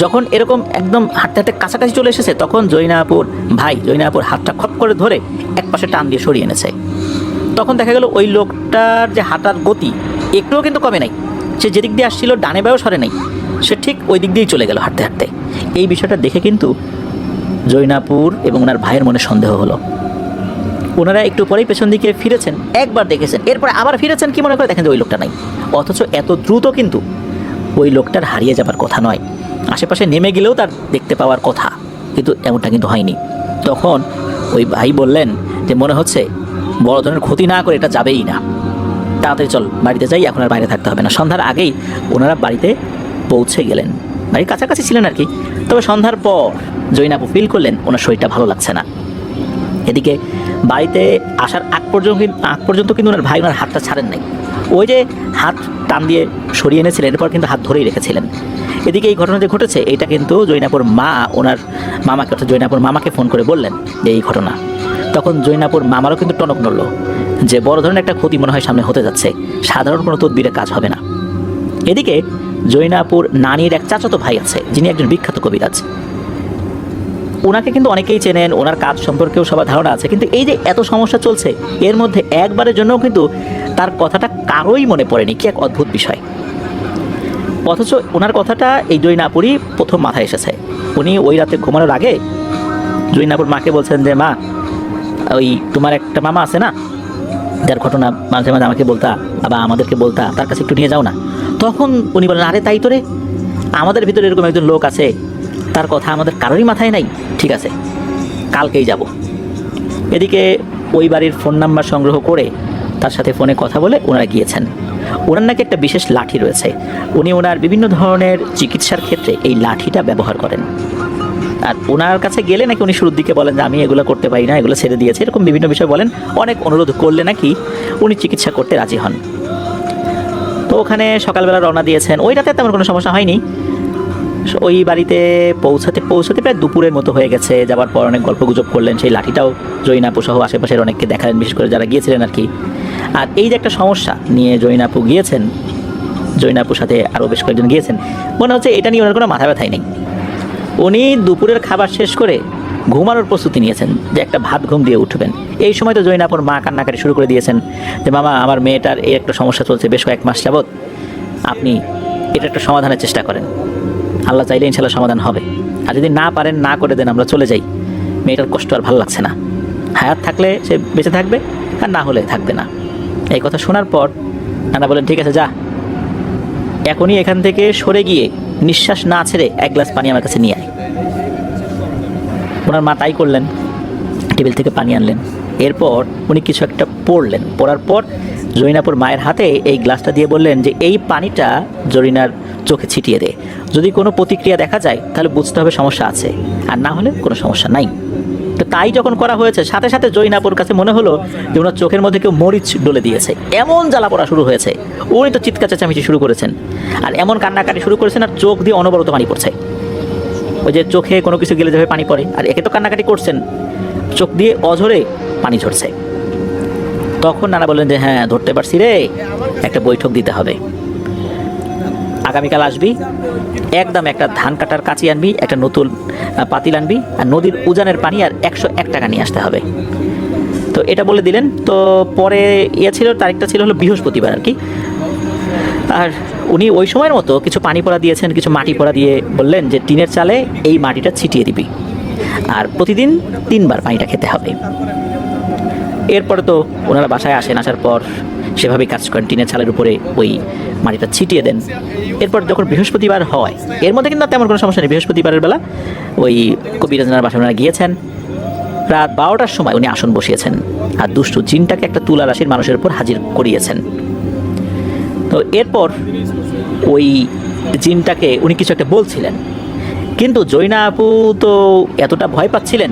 যখন এরকম একদম হাঁটতে হাঁটতে কাছাকাছি চলে এসেছে তখন জৈনাপুর হাতটা খপ করে ধরে এক পাশে টান দিয়ে সরিয়ে এনেছে। তখন দেখা গেল ওই লোকটার যে হাঁটার গতি একটুও কিন্তু কমে নাই। সে যেদিক দিয়ে আসছিল ডানে বায়েও সরে নাই, সে ঠিক ওই দিক দিয়েই চলে গেল হাঁটতে হাঁটতে। এই বিষয়টা দেখে কিন্তু জৈনাপুর এবং ওনার ভাইয়ের মনে সন্দেহ হলো। ওনারা একটু পরেই পেছন দিকে ফিরেছেন, একবার দেখেছেন, এরপরে আবার ফিরেছেন, কি মনে করে দেখেন যে ওই লোকটা নাই। অথচ এত দ্রুত কিন্তু ওই লোকটার হারিয়ে যাবার কথা নয়, আশেপাশে নেমে গেলেও তার দেখতে পাওয়ার কথা, কিন্তু এমনটা কিন্তু হয়নি। তখন ওই ভাই বললেন যে মনে হচ্ছে বড় ধরনের ক্ষতি না করে এটা যাবেই না, তাড়াতাড়ি চল বাড়িতে যাই, এখন আর বাইরে থাকতে হবে না। সন্ধ্যার আগেই ওনারা বাড়িতে পৌঁছে গেলেন, বাড়ির কাছাকাছি ছিলেন আর কি। তবে সন্ধ্যার পর জৈনাপু ফিল করলেন ওনার শরীরটা ভালো লাগছে না। এদিকে বাড়িতে আসার আগ পর্যন্ত কিন্তু ওনার ভাই ওনার হাতটা ছাড়েন নাই। ওই যে হাত টান দিয়ে সরিয়ে এনেছিলেন, এরপর কিন্তু হাত ধরেই রেখেছিলেন। এদিকে এই ঘটনা যে ঘটেছে এটা কিন্তু জৈনাপুর মা ওনার মামাকে, অর্থাৎ জৈনাপুর মামাকে ফোন করে বললেন যে এই ঘটনা। তখন জৈনাপুর মামারও কিন্তু টনক নড়ল যে বড় ধরনের একটা ক্ষতি মনে হয় সামনে হতে যাচ্ছে, সাধারণ কোনো তদবিরে কাজ হবে না। এদিকে জৈনাপুর নানির এক চাচাতো ভাই আছে যিনি একজন বিখ্যাত কবিরাজ। ওনাকে কিন্তু অনেকেই চেনেন, ওনার কাজ সম্পর্কেও সবার ধারণা আছে, কিন্তু এই যে এত সমস্যা চলছে এর মধ্যে একবারের জন্যও কিন্তু তার কথাটা কারোই মনে পড়েনি। কি এক অদ্ভুত বিষয়। অথচ ওনার কথাটা এই জৈনাপুরই প্রথম মাথায় এসেছে। উনি ওই রাতে ঘুমানোর আগে জৈনাপুর মাকে বলছেন যে মা, ওই তোমার একটা মামা আছে না, যার ঘটনা মাঝে মাঝে আমাকে বলতা বা আমাদেরকে বলতা, তার কাছে একটু নিয়ে যাও না। তখন উনি বলেন, আরে তাই তো রে, আমাদের ভিতরে এরকম একজন লোক আছে, তার কথা আমাদের কারোরই মাথায় নাই। ঠিক আছে, কালকেই যাব। এদিকে ওই বাড়ির ফোন নাম্বার সংগ্রহ করে তার সাথে ফোনে কথা বলে ওনারা গিয়েছেন। ওনার নাকি একটা বিশেষ লাঠি রয়েছে, উনি ওনার বিভিন্ন ধরনের চিকিৎসার ক্ষেত্রে এই লাঠিটা ব্যবহার করেন। আর ওনার কাছে গেলে নাকি উনি শুরুর দিকে বলেন যে আমি এগুলো করতে পারি না, এগুলো ছেড়ে দিয়েছি, এরকম বিভিন্ন বিষয় বলেন। অনেক অনুরোধ করলে নাকি উনি চিকিৎসা করতে রাজি হন। তো ওখানে সকালবেলা রওনা দিয়েছেন। ওই রাতে তেমন কোনো সমস্যা হয়নি। ওই বাড়িতে পৌঁছতে প্রায় দুপুরের মতো হয়ে গেছে। যাবার পর অনেক গল্পগুজব করলেন। সেই লাঠিটাও জৈনাপু সহ আশেপাশের অনেককে দেখালেন, বিশেষ করে যারা গিয়েছিলেন আর কি। আর এই যে একটা সমস্যা নিয়ে জৈনাপু গিয়েছেন, জৈনাপুর সাথে আরও বেশ কয়েকজন গিয়েছেন, মনে হচ্ছে এটা নিয়ে ওনার কোনো মাথা ব্যথাই নেই। উনি দুপুরের খাবার শেষ করে ঘুমানোর প্রস্তুতি নিয়েছেন যে একটা ভাত ঘুম দিয়ে উঠবেন। এই সময় তো জৈনাপুর মা কান্নাকাটি শুরু করে দিয়েছেন যে মামা, আমার মেয়েটার এই একটা সমস্যা চলছে বেশ কয়েক মাস যাবৎ, আপনি এটা একটা সমাধানের চেষ্টা করেন, আল্লাহ চাইলে ইনশাল্লাহ সমাধান হবে। আর যদি না পারেন, না করে দেন, আমরা চলে যাই, মেয়েটার কষ্ট আর ভালো লাগছে না, হায়াত থাকলে সে বেঁচে থাকবে, আর না হলে থাকবে না। এই কথা শোনার পর নানা বলেন, ঠিক আছে যা, এখনই এখান থেকে সরে গিয়ে নিঃশ্বাস না ছেড়ে এক গ্লাস পানি আমার কাছে নিয়ে আয়। ওনার মা তাই করলেন, টেবিল থেকে পানি আনলেন। এরপর উনি কিছু একটা পড়লেন, পড়ার পর জরিনাপুর মায়ের হাতে এই গ্লাসটা দিয়ে বললেন যে এই পানিটা জরিনার চোখে ছিটিয়ে দে, যদি কোনো প্রতিক্রিয়া দেখা যায় তাহলে বুঝতে হবে সমস্যা আছে, আর না হলে কোনো সমস্যা নাই। তো তাই যখন করা হয়েছে, সাথে সাথে জরিনাপুর কাছে মনে হলো যে ওনার চোখের মধ্যে কেউ মরিচ ডলে দিয়েছে। এমন জ্বালা পড়া শুরু হয়েছে, উনি তো চিৎকার চেঁচামেচি শুরু করেছেন, আর এমন কান্নাকাটি শুরু করেছেন, আর চোখ দিয়ে অনবরত পানি পড়ছে। ওই যে চোখে কোনো কিছু গেলে যাবে পানি পড়ে, আর একে তো কান্নাকাটি করছেন, চোখ দিয়ে অঝরে পানি ঝরছে। তখন নানা বললেন যে হ্যাঁ, ধরতে পারছি রে, একটা বৈঠক দিতে হবে। আগামীকাল আসবি, একদম একটা ধান কাটার কাঁচি আনবি, একটা নতুন পাতিল আনবি, আর নদীর উজানের পানি আর 101 টাকা নিয়ে আসতে হবে। তো এটা বলে দিলেন। তো পরে ছিল, তারিখটা ছিল হলো বৃহস্পতিবার আর কি। আর উনি ওই সময়ের মতো কিছু পানি পড়া দিয়েছেন, কিছু মাটি পড়া দিয়ে বললেন যে টিনের চালে এই মাটিটা ছিটিয়ে দিবি, আর প্রতিদিন 3 বার পানিটা খেতে হবে। এরপরে তো ওনারা বাসায় আসেন, আসার পর সেভাবেই কাজ করেন, টিনের চালের উপরে ওই মাটিটা ছিটিয়ে দেন। এরপর যখন বৃহস্পতিবার হয়, এর মধ্যে কিন্তু তেমন কোনো সমস্যা নেই। বৃহস্পতিবারের বেলা ওই কবিরাজনার বাসায় ওনারা গিয়েছেন। রাত 12টার সময় উনি আসন বসিয়েছেন, আর দুষ্টু জিনটাকে একটা তুলা রাশির মানুষের উপর হাজির করিয়েছেন। তো এরপর ওই জিনটাকে উনি কিছু একটা বলছিলেন, কিন্তু জৈনা আপু তো এতটা ভয় পাচ্ছিলেন,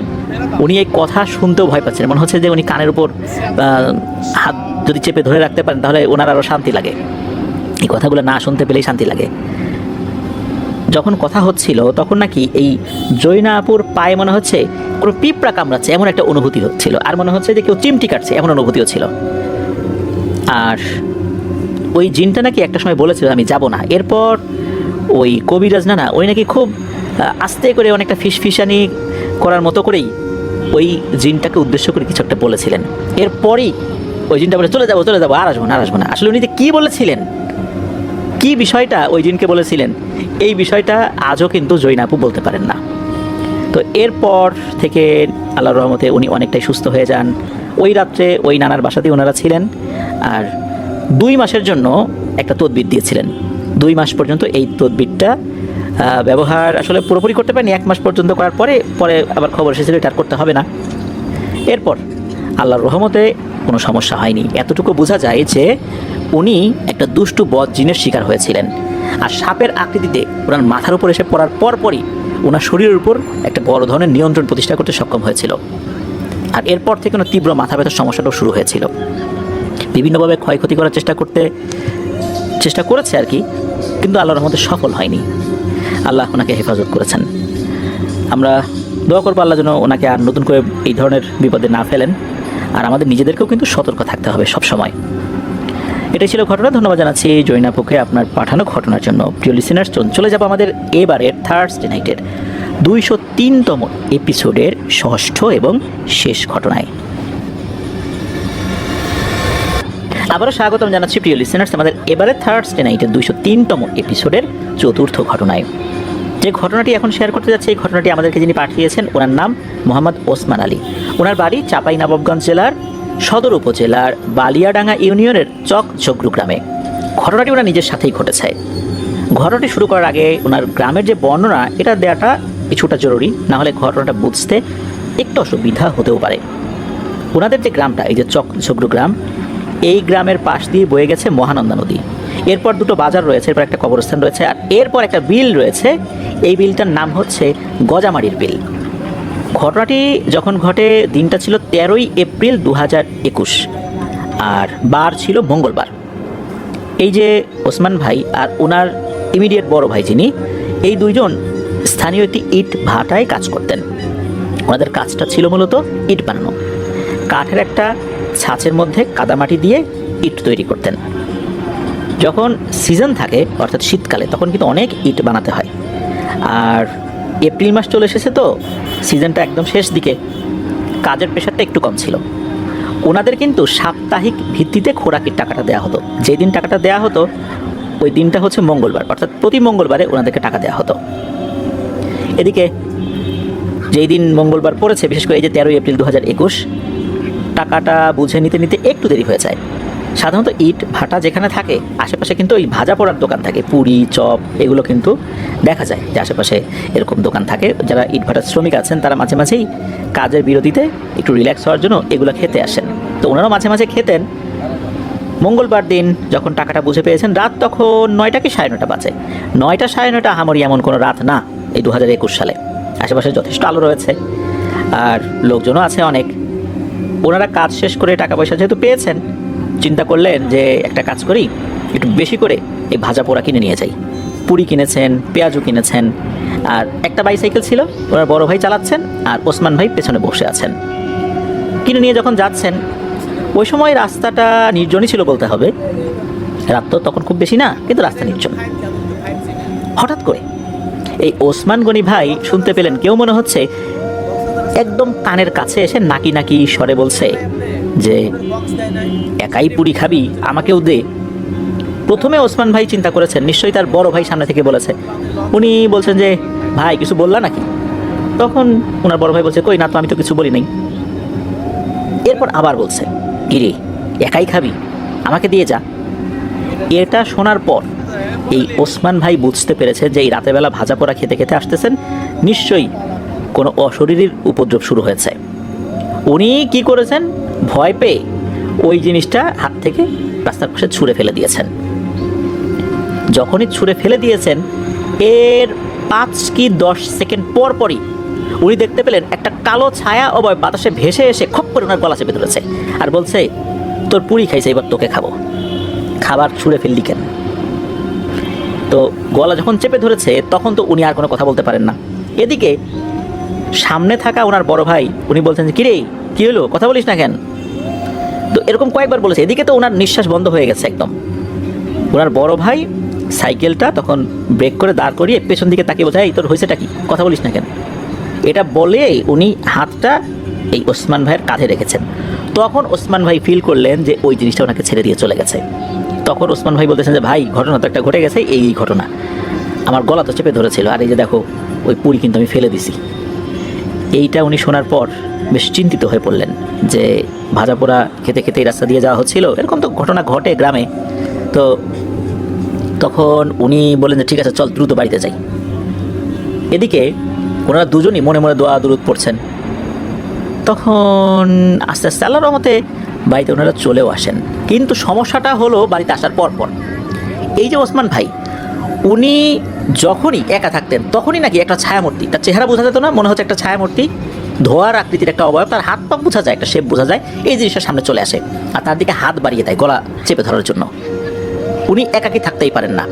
উনি এই কথা শুনতেও ভয় পাচ্ছিলেন। মনে হচ্ছে যে উনি কানের উপর হাত যদি চেপে ধরে রাখতে পারেন তাহলে ওনার আরও শান্তি লাগে, এই কথাগুলো না শুনতে পেলেই শান্তি লাগে। যখন কথা হচ্ছিল তখন নাকি এই জৈনা আপুর পায়ে মনে হচ্ছে কোনো পিঁপড়া কামড়াচ্ছে, এমন একটা অনুভূতি হচ্ছিল, আর মনে হচ্ছে যে কেউ চিমটি কাটছে, এমন অনুভূতিও ছিল। আর ওই জিনটা নাকি একটা সময় বলেছিল আমি যাব না। এরপর ওই কবিরাজ না ওই নাকি খুব আস্তে করে অনেকটা ফিসফিসানি করার মতো করেই ওই জিনটাকে উদ্দেশ্য করে কিছু একটা বলেছিলেন। এরপরই ওই জিনটা বলে চলে যাবো, আর আসবো না। আসলে উনি কী বলেছিলেন, কী বিষয়টা ওই জিনকে বলেছিলেন, এই বিষয়টা আজও কিন্তু জৈনা আপু বলতে পারেন না। তো এরপর থেকে আল্লাহর রহমতে উনি অনেকটাই সুস্থ হয়ে যান। ওই রাত্রে ওই নানার বাসাতেই ওনারা ছিলেন, আর 2 মাসের জন্য একটা তদবির দিয়েছিলেন। 2 মাস পর্যন্ত এই তদবিরটা ব্যবহার আসলে পুরোপুরি করতে পারেনি। 1 মাস পর্যন্ত করার পরে আবার খবর এসেছিল এটা আর করতে হবে না। এরপর আল্লাহর রহমতে কোনো সমস্যা হয়নি। এতটুকু বোঝা যায় যে উনি একটা দুষ্টু বদ জিনের শিকার হয়েছিলেন, আর সাপের আকৃতিতে ওনার মাথার উপর এসে পড়ার পরপরই ওনার শরীরের উপর একটা বড় ধরনের নিয়ন্ত্রণ প্রতিষ্ঠা করতে সক্ষম হয়েছিল। আর এরপর থেকে ওনার তীব্র মাথা ব্যথার সমস্যাটাও শুরু হয়েছিল। বিভিন্নভাবে ক্ষয়ক্ষতি করার চেষ্টা করেছে আর কি, কিন্তু আল্লাহর রহমতে সফল হয়নি। আল্লাহ ওনাকে হেফাজত করেছেন। আমরা দোয়া করবো আল্লাহ যেন ওনাকে আর নতুন করে এই ধরনের বিপদে না ফেলেন, আর আমাদের নিজেদেরকেও কিন্তু সতর্ক থাকতে হবে সব সময়। এটাই ছিল ঘটনা। ধন্যবাদ জানাচ্ছি জৈনাপুকে আপনার পাঠানো ঘটনার জন্য। প্রিয় লিসেনার্স, চলে যাব আমাদের এবারের থার্সডে নাইটের 203তম এপিসোডের 6ষ্ঠ এবং শেষ ঘটনায়। আবারও স্বাগতম জানাচ্ছি প্রিয় লিসেনার্স আমাদের এবারে থার্সডে নাইটের 203তম এপিসোডের চতুর্থ ঘটনায়। যে ঘটনাটি এখন শেয়ার করতে যাচ্ছে এই ঘটনাটি আমাদেরকে যিনি পাঠিয়েছেন ওনার নাম মোহাম্মদ ওসমান আলী। ওনার বাড়ি চাঁপাইনবাবগঞ্জ জেলার সদর উপজেলার বালিয়াডাঙ্গা ইউনিয়নের চকঝগড়ু গ্রামে। ঘটনাটি ওনার নিজের সাথেই ঘটেছে। ঘটনাটি শুরু করার আগে ওনার গ্রামের যে বর্ণনা এটা দেওয়াটা কিছুটা জরুরি, না হলে ঘটনাটা বুঝতে একটু অসুবিধা হতেও পারে। ওনাদের যে গ্রামটা, এই যে চকঝগড়ু গ্রাম, এই গ্রামের পাশ দিয়ে বয়ে গেছে মহানন্দা নদী। এরপর দুটো বাজার রয়েছে, এরপর একটা কবরস্থান রয়েছে, আর এরপর একটা বিল রয়েছে। এই বিলটার নাম হচ্ছে গজামারির বিল। ঘটনাটি যখন ঘটে দিনটা ছিল 13ই এপ্রিল 2021, আর বার ছিল মঙ্গলবার। এই যে ওসমান ভাই আর ওনার ইমিডিয়েট বড় ভাই যিনি, এই দুইজন স্থানীয় একটি ইট ভাটায় কাজ করতেন। ওনাদের কাজটা ছিল মূলত ইট বানানো। কাঠের একটা ছাঁচের মধ্যে কাদামাটি দিয়ে ইট তৈরি করতেন। যখন সিজন থাকে অর্থাৎ শীতকালে তখন কিন্তু অনেক ইট বানাতে হয়। আর এপ্রিল মাস চলে এসেছে, তো সিজনটা একদম শেষ দিকে, কাজের প্রেশারটা একটু কম ছিল। ওনাদের কিন্তু সাপ্তাহিক ভিত্তিতে খোরাকির টাকাটা দেওয়া হতো। যেই দিন টাকাটা দেওয়া হতো ওই দিনটা হচ্ছে মঙ্গলবার, অর্থাৎ প্রতি মঙ্গলবারে ওনাদেরকে টাকা দেওয়া হতো। এদিকে যেই দিন মঙ্গলবার পড়েছে, বিশেষ করে এই যে 13ই এপ্রিল 2021, টাকাটা বুঝে নিতে নিতে একটু দেরি হয়ে যায়। সাধারণত ইট ভাটা যেখানে থাকে আশেপাশে কিন্তু ওই ভাজা পোড়ার দোকান থাকে, পুরি চপ এগুলো কিন্তু দেখা যায় যে আশেপাশে এরকম দোকান থাকে। যারা ইট ভাটার শ্রমিক আছেন তারা মাঝে মাঝেই কাজের বিরতিতে একটু রিল্যাক্স হওয়ার জন্য এগুলো খেতে আসেন। তো ওনারাও মাঝে মাঝে খেতেন। মঙ্গলবার দিন যখন টাকাটা বুঝে পেয়েছেন, রাত তখন 9টা কি 9:30 বাজে। 9টা 9:30 আহামরি এমন কোনো রাত না এই 2021 সালে। আশেপাশে যথেষ্ট আলো রয়েছে আর লোকজনও আছে অনেক। ওনারা কাজ শেষ করে টাকা পয়সা যেহেতু পেয়েছেন, চিন্তা করলেন যে একটা কাজ করি, একটু বেশি করে এই ভাজা পোড়া কিনে নিয়ে যাই। পুরি কিনেছেন, পেঁয়াজও কিনেছেন, আর একটা বাইসাইকেল ছিল ওনার বড় ভাই চালাচ্ছেন, আর ওসমান ভাই পেছনে বসে আছেন। কিনে নিয়ে যখন যাচ্ছেন, ওই সময় রাস্তাটা নির্জনই ছিল বলতে হবে। রাত তো তখন খুব বেশি না, কিন্তু রাস্তা নির্জন। হঠাৎ করে এই ওসমান গনি ভাই শুনতে পেলেন কেউ মনে হচ্ছে একদম কানের কাছে এসে নাকি নাকি স্বরে বলছে যে একাই পুরি খাবি, আমাকেও দে। প্রথমে ওসমান ভাই চিন্তা করেছেন নিশ্চয়ই তার বড় ভাই সামনে থেকে বলেছে। উনি বলছেন যে ভাই কিছু বললা নাকি? তখন ওনার বড় ভাই বলছে কই না তো, আমি তো কিছু বলি নাই। এরপর আবার বলছে কিরে একাই খাবি, আমাকে দিয়ে যা। এটা শোনার পর এই ওসমান ভাই বুঝতে পেরেছে যে এই রাতের বেলা ভাজা পোড়া খেতে খেতে আসতেছেন, নিশ্চয়ই কোনো অশরীরীর উপদ্রব শুরু হয়েছে। উনি কি করেছেন, ভয় পেয়ে ওই জিনিসটা হাত থেকে রাস্তার পাশে ছুঁড়ে ফেলে দিয়েছেন। যখনই ছুঁড়ে ফেলে দিয়েছেন, এর 5 কি 10 সেকেন্ড পর পরই উনি দেখতে পেলেন একটা কালো ছায়া অবয় বাতাসে ভেসে এসে খপ করে ওনার গলা চেপে ধরেছে আর বলছে তোর পুরি খাইছে, এবার তোকে খাবো, খাবার ছুঁড়ে ফেললি কেন? তো গলা যখন চেপে ধরেছে তখন তো উনি আর কোনো কথা বলতে পারেন না। এদিকে সামনে থাকা ওনার বড় ভাই, উনি বলছেন যে কিরে কী হলো, কথা বলিস না কেন? তো এরকম কয়েকবার বলেছে। এদিকে তো ওনার নিঃশ্বাস বন্ধ হয়ে গেছে একদম। ওনার বড় ভাই সাইকেলটা তখন ব্রেক করে দাঁড় করিয়ে পেছন দিকে তাকিয়ে বলছে এই তোর হয়েছেটা কি, কথা বলিস না কেন? এটা বলে উনি হাতটা এই ওসমান ভাইয়ের কাঁধে রেখেছেন। তখন ওসমান ভাই ফিল করলেন যে ওই জিনিসটা ওনাকে ছেড়ে দিয়ে চলে গেছে। তখন ওসমান ভাই বলতেছেন যে ভাই ঘটনা তো একটা ঘটে গেছে, এই ঘটনা, আমার গলা তো চেপে ধরেছিল, আর এই যে দেখো ওই পুরি কিন্তু আমি ফেলে দিছি। এইটা উনি শোনার পর বেশ চিন্তিত হয়ে পড়লেন যে ভাজা পোড়া খেতে খেতে রাস্তা দিয়ে যাওয়া হচ্ছিল, এরকম তো ঘটনা ঘটে গ্রামে। তো তখন উনি বললেন যে ঠিক আছে চল দ্রুত বাড়িতে যাই। এদিকে ওনারা দুজনই মনে মনে দোয়া দুরুদ পড়ছেন। তখন আস্তে আস্তে আল্লাহর রহমতে বাড়িতে ওনারা চলেও আসেন। কিন্তু সমস্যাটা হলো বাড়িতে আসার পর এই যে ওসমান ভাই, উনি যখনই একা থাকতেন তখনই নাকি একটা ছায়ামূর্তি, তার চেহারা বোঝা যেত না, মনে হচ্ছে একটা ছায়ামূর্তি, ধোয়ার আকৃতির একটা অবয়ব, তার হাত পা বোঝা যায়, একটা শেপ বোঝা যায়, এই জিনিসটা সামনে চলে আসে আর তার দিকে হাত বাড়িয়ে দেয় গলা চেপে ধরার জন্য। উনি একাকি থাকতেই পারেন না।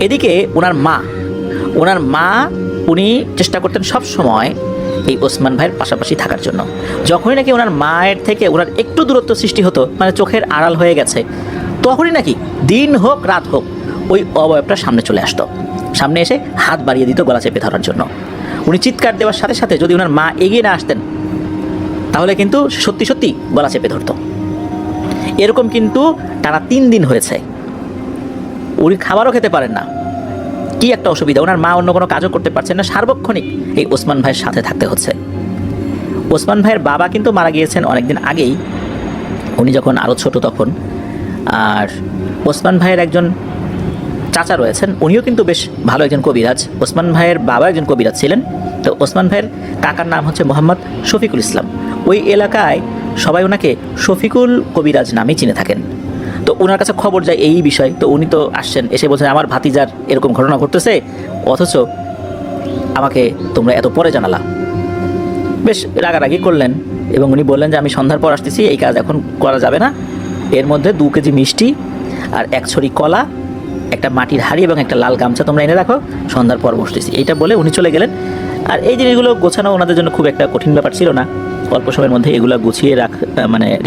এদিকে ওনার মা উনি চেষ্টা করতেন সব সময় এই ওসমান ভাইয়ের পাশাপাশি থাকার জন্য। যখনই নাকি ওনার মায়ের থেকে ওনার একটু দূরত্ব সৃষ্টি হতো, মানে চোখের আড়াল হয়ে গেছে, তখনই নাকি দিন হোক রাত হোক ওই অবয়বটা সামনে চলে আসতো, সামনে এসে হাত বাড়িয়ে দিত গলা চেপে ধরার জন্য। উনি চিৎকার দেওয়ার সাথে সাথে যদি ওনার মা এগিয়ে না আসতেন তাহলে কিন্তু সত্যি সত্যি গলা চেপে ধরত। এরকম কিন্তু টানা 3 দিন হয়েছে। উনি খাবারও খেতে পারেন না। কি একটা অসুবিধা, ওনার মা অন্য কোনো কাজও করতে পারছেন না, সার্বক্ষণিক এই ওসমান ভাইয়ের সাথে থাকতে হচ্ছে। ওসমান ভাইয়ের বাবা কিন্তু মারা গিয়েছেন অনেকদিন আগেই, উনি যখন আরও ছোট তখন। আর ওসমান ভাইয়ের একজন চাচা রয়েছেন, উনিও কিন্তু বেশ ভালো একজন কবিরাজ। ওসমান ভাইয়ের বাবা একজন কবিরাজ ছিলেন। তো ওসমান ভাইয়ের কাকার নাম হচ্ছে মোহাম্মদ শফিকুল ইসলাম। ওই এলাকায় সবাই ওনাকে শফিকুল কবিরাজ নামেই চিনে থাকেন। তো ওনার কাছে খবর যায় এই বিষয়। তো উনি তো আসছেন, এসে বলছেন আমার ভাতিজার এরকম ঘটনা ঘটতেছে, অথচ আমাকে তোমরা এত পরে জানালা। বেশ রাগারাগি করলেন এবং উনি বললেন যে আমি সন্ধ্যার পর আসতেছি, এই কাজ এখন করা যাবে না। এর মধ্যে 2 কেজি মিষ্টি আর 1 ছড়ি কলা, একটা মাটির হাঁড়ি এবং একটা লাল গামছা তোমরা এনে রাখো, সন্ধ্যার পর বসতেছি। এইটা বলে উনি চলে গেলেন। আর এই জিনিসগুলো গোছানো ওনাদের জন্য খুব একটা কঠিন ব্যাপার ছিল না, অল্প সময়ের মধ্যে এগুলো গুছিয়ে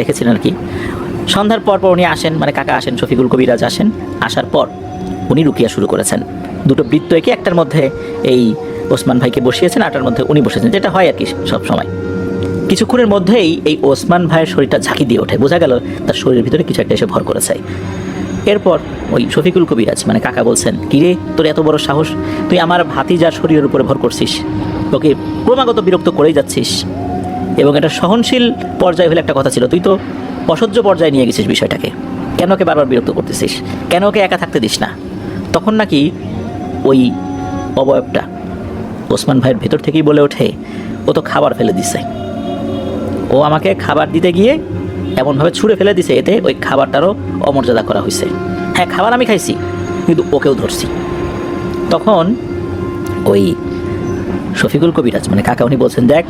রেখেছিলেন আর কি। সন্ধ্যার পর উনি আসেন, মানে কাকা আসেন, শফিকুল কবিরাজ আসেন। আসার পর উনি রুকিয়া শুরু করেছেন। 2টো বৃত্ত এঁকে একটার মধ্যে এই ওসমান ভাইকে বসিয়েছেন, আটার মধ্যে উনি বসেছেন, যেটা হয় আর কি সব সময়। কিছুক্ষণের মধ্যেই এই ওসমান ভাইয়ের শরীরটা ঝাঁকি দিয়ে ওঠে, বোঝা গেল তার শরীরের ভিতরে কিছু একটা এসে ভর করেছে। এরপর ওই শফিকুল কবিরাজ মানে কাকা বলছেন, কিরে তোর এত বড় সাহস, তুই আমার ভাতিজার শরীরের উপরে ভর করছিস, তোকে ক্রমাগত বিরক্ত করেই যাচ্ছিস, এবং এটা সহনশীল পর্যায়ে হলে একটা কথা ছিল, তুই তো অসহ্য পর্যায়ে নিয়ে গেছিস বিষয়টাকে। কেন ওকে বারবার বিরক্ত করতেছিস, কেন ওকে একা থাকতে দিস না? তখন নাকি ওই অবয়বটা ওসমান ভাইয়ের ভেতর থেকেই বলে ওঠে, ও তো খাবার ফেলে দিছে, ও আমাকে খাবার দিতে গিয়ে এমনভাবে ছুঁড়ে ফেলে দিছে, এতে ওই খাবারটারও অমর্যাদা করা হয়েছে। হ্যাঁ, খাবার আমি খাইছি, কিন্তু ওকেও ধরছি। তখন ওই শফিকুল কবিরাজ মানে কাকা উনি বলছেন, দেখ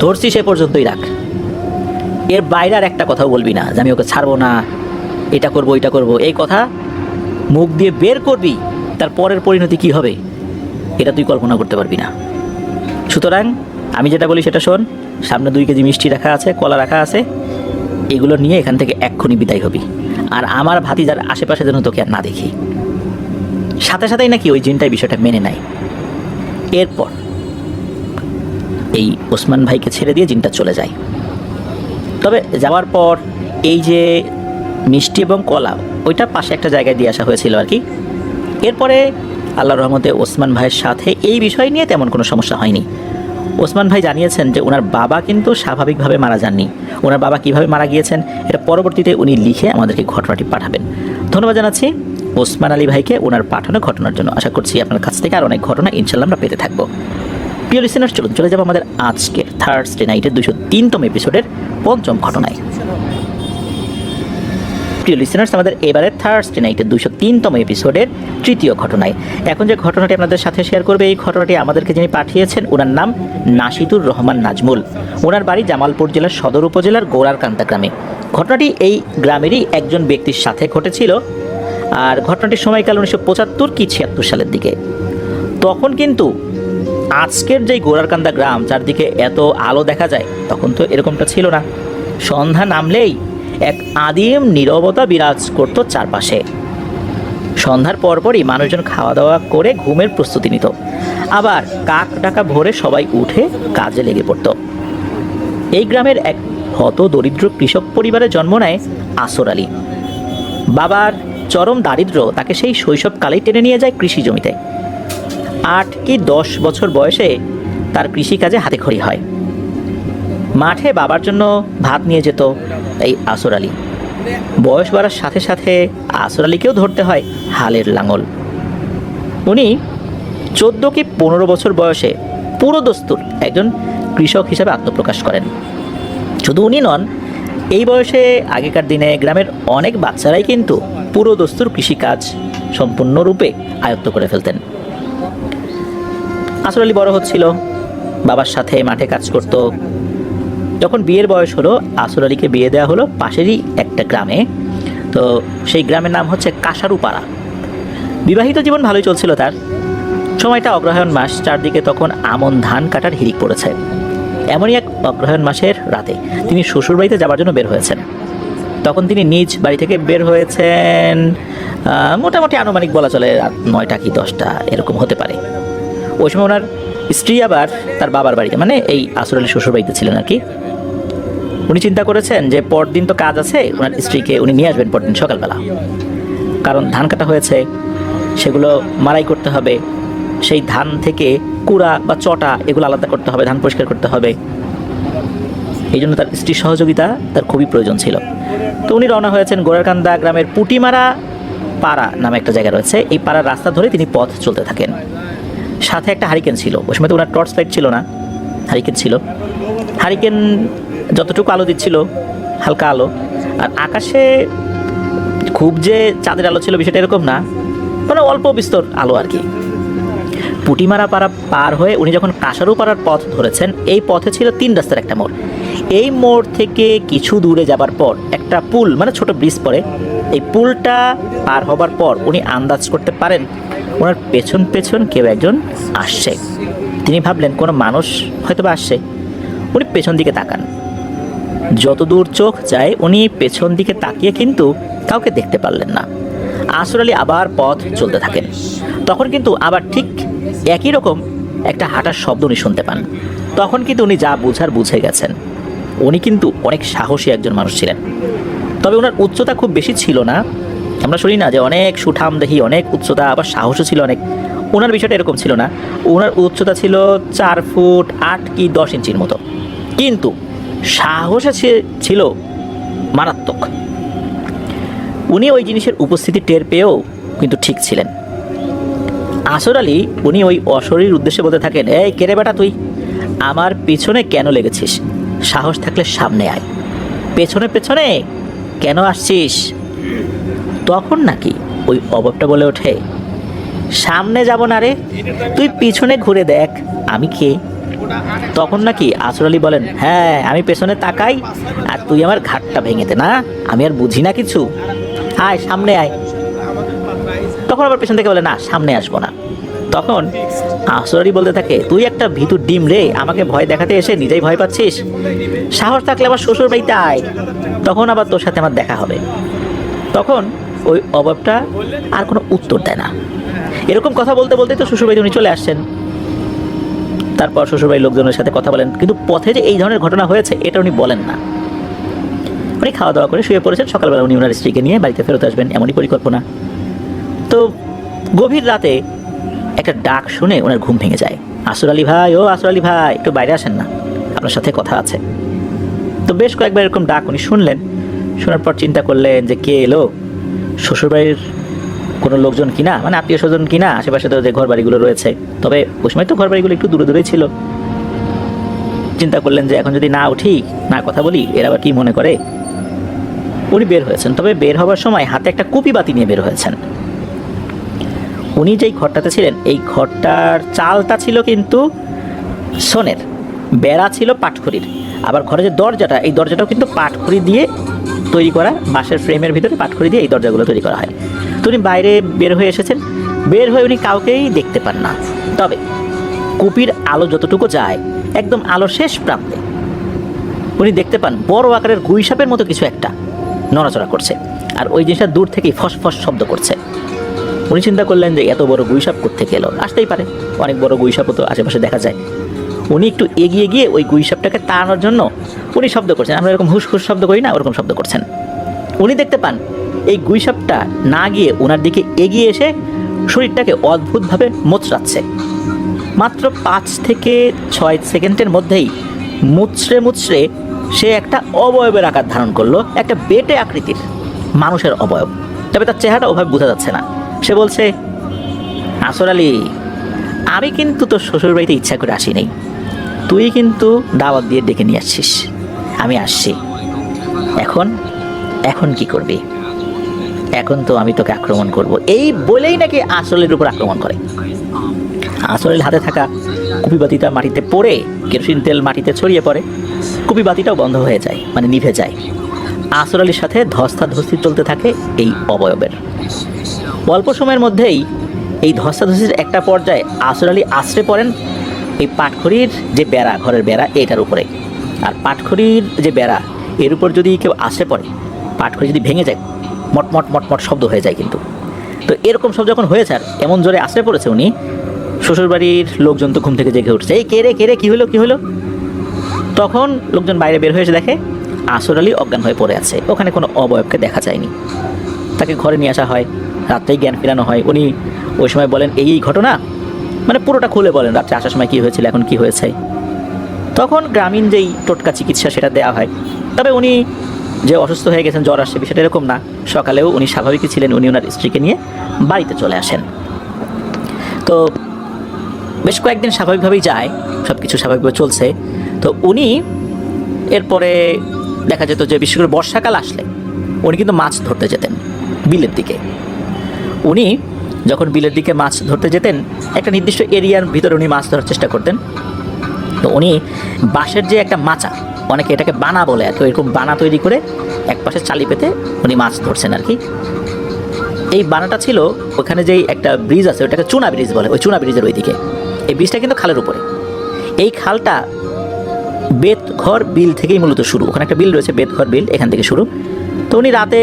ধরছি সে পর্যন্তই রাখ, এর বাইরে আর একটা কথাও বলবি না যে আমি ওকে ছাড়বো না, এটা করবো এটা করবো। এই কথা মুখ দিয়ে বের করবি, তার পরের পরিণতি কি হবে এটা তুই কল্পনা করতে পারবি না। সুতরাং আমি যেটা বলি সেটা শোন, সামনে 2 কেজি মিষ্টি রাখা আছে, কলা রাখা আছে, এগুলো নিয়ে এখান থেকে এক্ষুনি বিদায় হবি, আর আমার ভাতিজার আশেপাশে যেন তোকে আর না দেখি। সাথে সাথেই নাকি ওই জিনটাই বিষয়টা মেনে নেয়। এরপর এই ওসমান ভাইকে ছেড়ে দিয়ে জিনটা চলে যায়। তবে যাওয়ার পর এই যে মিষ্টি এবং কলা, ওইটা পাশে একটা জায়গায় দিয়ে আসা হয়েছিল আর কি। এরপরে আল্লাহর রহমতে ওসমান ভাইয়ের সাথে এই বিষয় নিয়ে তেমন কোনো সমস্যা হয়নি। ওসমান ভাই জানিয়েছেন যে ওনার বাবা কিন্তু স্বাভাবিকভাবে মারা যাননি। ওনার বাবা কিভাবে মারা গিয়েছেন এটা পরবর্তীতে উনি লিখে আমাদেরকে ঘটনাটি পাঠাবেন। ধন্যবাদ জানাচ্ছি ওসমান আলী ভাইকে ওনার পাঠানো ঘটনার জন্য। আশা করছি আপনার কাছ থেকে আর অনেক ঘটনা ইনশাল্লাহ আমরা পেতে থাকবো। প্রিয় লিসেনার্স, চলুন চলে যাবো আমাদের আজকের থার্সডে নাইটের 203তম এপিসোডের 5ম ঘটনায়। প্রিয় লিসেনার্স, আমাদের এবারের থার্সডে নাইটের 203তম এপিসোডের 3য় ঘটনায়। এখন যে ঘটনাটি আপনাদের সাথে শেয়ার করবে, এই ঘটনাটি আমাদেরকে যিনি পাঠিয়েছেন ওনার নাম নাশিদুর রহমান নাজমুল। ওনার বাড়ি জামালপুর জেলার সদর উপজেলার গোড়ারকান্দা গ্রামে। ঘটনাটি এই গ্রামেরই একজন ব্যক্তির সাথে ঘটেছিল। আর ঘটনাটির সময়কাল 1975 কি 76 সালের দিকে। তখন কিন্তু আজকের যেই গোড়ারকান্দা গ্রাম, চারদিকে এত আলো দেখা যায়, তখন তো এরকমটা ছিল না। সন্ধ্যা নামলেই এক আদিম নীরবতা বিরাজ করত চারপাশে। সন্ধ্যার পরপরই মানুষজন খাওয়া দাওয়া করে ঘুমের প্রস্তুতি নিত, আবার কাক ডাকা ভোরে সবাই উঠে কাজে লেগে পড়ত। এই গ্রামের এক হত দরিদ্র কৃষক পরিবারে জন্ম নেয় আসর আলী। বাবার চরম দারিদ্র্য তাকে সেই শৈশবকালেই টেনে নিয়ে যায় কৃষি জমিতে। 8 কি 10 বছর বয়সে তার কৃষিকাজে হাতেখড়ি হয়। মাঠে বাবার জন্য ভাত নিয়ে যেত এই আসর আলী। বয়স বাড়ার সাথে সাথে আসর আলীকেও ধরতে হয় হালের লাঙল। উনি 14 কি 15 বছর বয়সে পুরো দস্তুর একজন কৃষক হিসাবে আত্মপ্রকাশ করেন। শুধু উনি নন, এই বয়সে আগেকার দিনে গ্রামের অনেক বাচ্চারাই কিন্তু পুরো দস্তুর কৃষিকাজ সম্পূর্ণরূপে আয়ত্ত করে ফেলতেন। আসর আলী বড় হচ্ছিল, বাবার সাথে মাঠে কাজ করত। যখন বিয়ের বয়স হলো, আসর আলীকে বিয়ে দেওয়া হলো পাশেরই একটা গ্রামে। তো সেই গ্রামের নাম হচ্ছে কাশারুপাড়া। বিবাহিত জীবন ভালোই চলছিল তার। সময়টা অগ্রহায়ণ মাস, চারদিকে তখন আমন ধান কাটার হিড়িক পড়েছে। এমনই এক অগ্রহায়ণ মাসের রাতে তিনি শ্বশুরবাড়িতে যাওয়ার জন্য বের হয়েছেন। তখন তিনি নিজ বাড়ি থেকে বের হয়েছেন মোটামুটি আনুমানিক বলা চলে রাত 9টা কি 10টা এরকম হতে পারে। ওই সময় ওনার স্ত্রী আবার তার বাবার বাড়িতে, মানে এই আসর আলী শ্বশুরবাড়িতে ছিলেন আর কি। উনি চিন্তা করেছেন যে পরদিন তো কাজ আছে, ওনার স্ত্রীকে উনি নিয়ে আসবেন পরদিন সকালবেলা, কারণ ধান কাটা হয়েছে, সেগুলো মাড়াই করতে হবে, সেই ধান থেকে কুড়া বা চটা এগুলো আলাদা করতে হবে, ধান পরিষ্কার করতে হবে। এই জন্য তার স্ত্রীর সহযোগিতা তার খুবই প্রয়োজন ছিল। তো উনি রওনা হয়েছেন গোড়ারকান্দা গ্রামের পুটিমারা পাড়া নামে একটা জায়গা রয়েছে, এই পাড়ার রাস্তা ধরে তিনি পথ চলতে থাকেন। সাথে একটা হারিকেন ছিল, ওই সময় তো ওনার টর্চ লাইট ছিল না, হারিকেন ছিল। হারিকেন যতটুকু আলো দিচ্ছিল হালকা আলো, আর আকাশে খুব যে চাঁদের আলো ছিল বিষয়টা এরকম না, মানে অল্প বিস্তর আলো আর কি। পুটিমারা পাড়া পার হয়ে উনি যখন কাশারু পাড়ার পথ ধরেছেন, এই পথে ছিল 3 রাস্তার একটা মোড়। এই মোড় থেকে কিছু দূরে যাবার পর একটা পুল, মানে ছোট ব্রিজ পড়ে। এই পুলটা পার হবার পর উনি আন্দাজ করতে পারেন ওনার পেছন পেছন কেউ একজন আসছে। তিনি ভাবলেন কোনো মানুষ হয়তো বা আসছে। উনি পেছন দিকে তাকান, যত দূর চোখ যায় উনি পেছন দিকে তাকিয়ে কিন্তু কাউকে দেখতে পারলেন না। আসর আলী আবার পথ চলতে থাকেন। তখন কিন্তু আবার ঠিক একই রকম একটা হাঁটার শব্দ উনি শুনতে পান। তখন কিন্তু উনি যা বুঝার বুঝে গেছেন। উনি কিন্তু অনেক সাহসী একজন মানুষ ছিলেন, তবে ওনার উচ্চতা খুব বেশি ছিল না। আমরা শুনি না যে অনেক সুঠাম দেহি, অনেক উচ্চতা, আবার সাহসও ছিল অনেক। ওনার বিষয়টা এরকম ছিল না। ওনার উচ্চতা ছিল 4 ফুট 8 কি 10 ইঞ্চির মতো, কিন্তু সাহসে ছিল মারাত্মক। উনি ওই জিনিসের উপস্থিতি টের পেয়েও কিন্তু ঠিক ছিলেন। আসর আলী উনি ওই অশরীর উদ্দেশ্যে বলতে থাকেন, এই কেরে বেটা, তুই আমার পিছনে কেন লেগেছিস? সাহস থাকলে সামনে আয়, পেছনে পেছনে কেন আসছিস? তখন নাকি ওই অববটা বলে ওঠে, সামনে যাব না রে, তুই পিছনে ঘুরে দেখ আমি কে। তখন নাকি আসর আলী বলেন, হ্যাঁ আমি পেছনে তাকাই আর তুই আমার ঘাটটা ভেঙে দে না, আমি আর বুঝি না কিছু, আয় সামনে আয়। তখন আবার পেছন থেকে বলে, না সামনে আসবো না। তখন আসর আলী বলতে থাকে, তুই একটা ভীতুর ডিম রে, আমাকে ভয় দেখাতে এসে নিজেই ভয় পাচ্ছিস। সাহস থাকলে আবার শ্বশুর বাড়িতে আয়, তখন আবার তোর সাথে আমার দেখা হবে। তখন ওই অভাবটা আর কোনো উত্তর দেয় না। এরকম কথা বলতে বলতেই তো শ্বশুরবাড়িতে উনি চলে আসছেন। তারপর শ্বশুরবাড়ির লোকজনের সাথে কথা বলেন, কিন্তু পথে যে এই ধরনের ঘটনা হয়েছে এটা উনি বলেন না। উনি খাওয়া দাওয়া করে শুয়ে পড়েছেন, সকালবেলা উনি ওনার স্ত্রীকে নিয়ে বাড়িতে ফেরত আসবেন এমনই পরিকল্পনা। তো গভীর রাতে একটা ডাক শুনে ওনার ঘুম ভেঙে যায়। আসর আলী ভাই, ও আসর আলী ভাই, একটু বাইরে আসেন না, আপনার সাথে কথা আছে। তো বেশ কয়েকবার এরকম ডাক উনি শুনলেন। শোনার পর চিন্তা করলেন যে কে এলো, শ্বশুরবাড়ির কোনো লোকজন কিনা, মানে আত্মীয় স্বজন কিনা, আশেপাশে তো যে ঘর বাড়িগুলো রয়েছে, তবে ওই সময় তো ঘর বাড়িগুলো একটু দূরে দূরেই ছিল। চিন্তা করলেন যে এখন যদি না উঠি, না কথা বলি, এরা আবার কি মনে করে। উনি বের হয়েছেন, তবে বের হওয়ার সময় হাতে একটা কুপি বাতি নিয়ে বের হয়েছেন। উনি যেই ঘরটাতে ছিলেন, এই ঘরটার চালটা ছিল কিন্তু সোনের, বেড়া ছিল পাটখড়ির, আবার ঘরে যে দরজাটা, এই দরজাটাও কিন্তু পাটখড়ি দিয়ে তৈরি করা, বাঁশের ফ্রেমের ভিতরে পাটখড়ি দিয়ে এই দরজাগুলো তৈরি করা হয়। তো উনি বাইরে বের হয়ে এসেছেন। বের হয়ে উনি কাউকেই দেখতে পান না, তবে কুপির আলো যতটুকু যায় একদম আলো শেষ প্রান্তে উনি দেখতে পান বড় আকারের গুইসাপের মতো কিছু একটা নড়াচড়া করছে, আর ওই জিনিসটা দূর থেকেই ফসফস শব্দ করছে। উনি চিন্তা করলেন যে এত বড় গুইসাপ কোত্থেকে এলো, আসতেই পারে, অনেক বড় গুইসাপও তো আশেপাশে দেখা যায়। উনি একটু এগিয়ে গিয়ে ওই গুইসাপটাকে তাড়ানোর জন্য উনি শব্দ করছেন, আমরা এরকম হুস হুস শব্দ করি না, ওরকম শব্দ করছেন। উনি দেখতে পান এই গুইসাপটা না গিয়ে ওনার দিকে এগিয়ে এসে শরীরটাকে অদ্ভুতভাবে মোচড়াচ্ছে। মাত্র 5 থেকে 6 সেকেন্ডের মধ্যেই মুচড়ে মুচড়ে সে একটা অবয়বের আকার ধারণ করলো, একটা বেটে আকৃতির মানুষের অবয়ব, তবে তার চেহারাটা ওভাবে বোঝা যাচ্ছে না। সে বলছে, আসর আলী, আমি কিন্তু তোর শ্বশুরবাড়িতে ইচ্ছা করে আসি নাই, তুই কিন্তু দাওয়াত দিয়ে ডেকে নিয়ে আসছিস, আমি আসছি। এখন এখন কি করবি? এখন তো আমি তোকে আক্রমণ করব। এই বলেই নাকি আসর আলীর উপর আক্রমণ করে। আসর আলীর হাতে থাকা কুপি বাতিটা মাটিতে পড়ে, কেরোসিন তেল মাটিতে ছড়িয়ে পড়ে, কুপি বাতিটাও বন্ধ হয়ে যায়, মানে নিভে যায়। আসর আলীর সাথে ধস্তাধস্তি চলতে থাকে এই অবয়বের। অল্প সময়ের মধ্যেই এই ধস্তাধস্তির একটা পর্যায়ে আসর আলী আশ্রে পড়েন এই পাটখড়ির যে বেড়া, ঘরের বেড়া, এটার উপরে। আর পাটখড়ির যে বেড়া, এর উপর যদি কেউ আশ্রে পড়ে, পাটখড়ি যদি ভেঙে যায়, মটমট মটমট শব্দ হয়ে যায় কিন্তু। তো এরকম সব যখন হয়েছে, আর এমন জোরে আশ্রে পড়েছে উনি, শ্বশুরবাড়ির লোকজন তো ঘুম থেকে জেগে উঠছে, এই কে রে কে রে, কী হলো কী হলো। তখন লোকজন বাইরে বের হয়ে এসে দেখে আসর আলী অজ্ঞান হয়ে পড়ে আছে, ওখানে কোনো অবয়বকে দেখা যায়নি। তাকে ঘরে নিয়ে আসা হয়, রাত্রেই জ্ঞান ফেরানো হয়। উনি ওই সময় বলেন এই ঘটনা, মানে পুরোটা খুলে বলেন রাত্রে আসার সময় কী হয়েছিল, এখন কি হয়েছে। তখন গ্রামীণ যেই টোটকা চিকিৎসা সেটা দেওয়া হয়। তবে উনি যে অসুস্থ হয়ে গেছেন, জ্বর আসছে, বিষয়টা এরকম না। সকালেও উনি স্বাভাবিকই ছিলেন। উনি ওনার স্ত্রীকে নিয়ে বাড়িতে চলে আসেন। তো বেশ কয়েকদিন স্বাভাবিকভাবেই যায়, সব কিছু স্বাভাবিকভাবে চলছে। তো উনি এরপরে দেখা যেত যে বিশেষ করে বর্ষাকাল আসলে উনি কিন্তু মাছ ধরতে যেতেন বিলের দিকে। উনি যখন বিলের দিকে মাছ ধরতে যেতেন, একটা নির্দিষ্ট এরিয়ার ভিতরে উনি মাছ ধরার চেষ্টা করতেন। তো উনি বাঁশের যে একটা মাচা, অনেকে এটাকে বানা বলে আর কি, এরকম বানা তৈরি করে এক পাশে চালি পেতে উনি মাছ ধরছেন আর কি। এই বানাটা ছিল ওখানে যেই একটা ব্রিজ আছে, ওটাকে চুনা ব্রিজ বলে, ওই চুনা ব্রিজের ওইদিকে। এই ব্রিজটা কিন্তু খালের উপরে। এই খালটা বেতঘর বিল থেকেই মূলত শুরু। ওখানে একটা বিল রয়েছে, বেতঘর বিল, এখান থেকে শুরু। তো উনি রাতে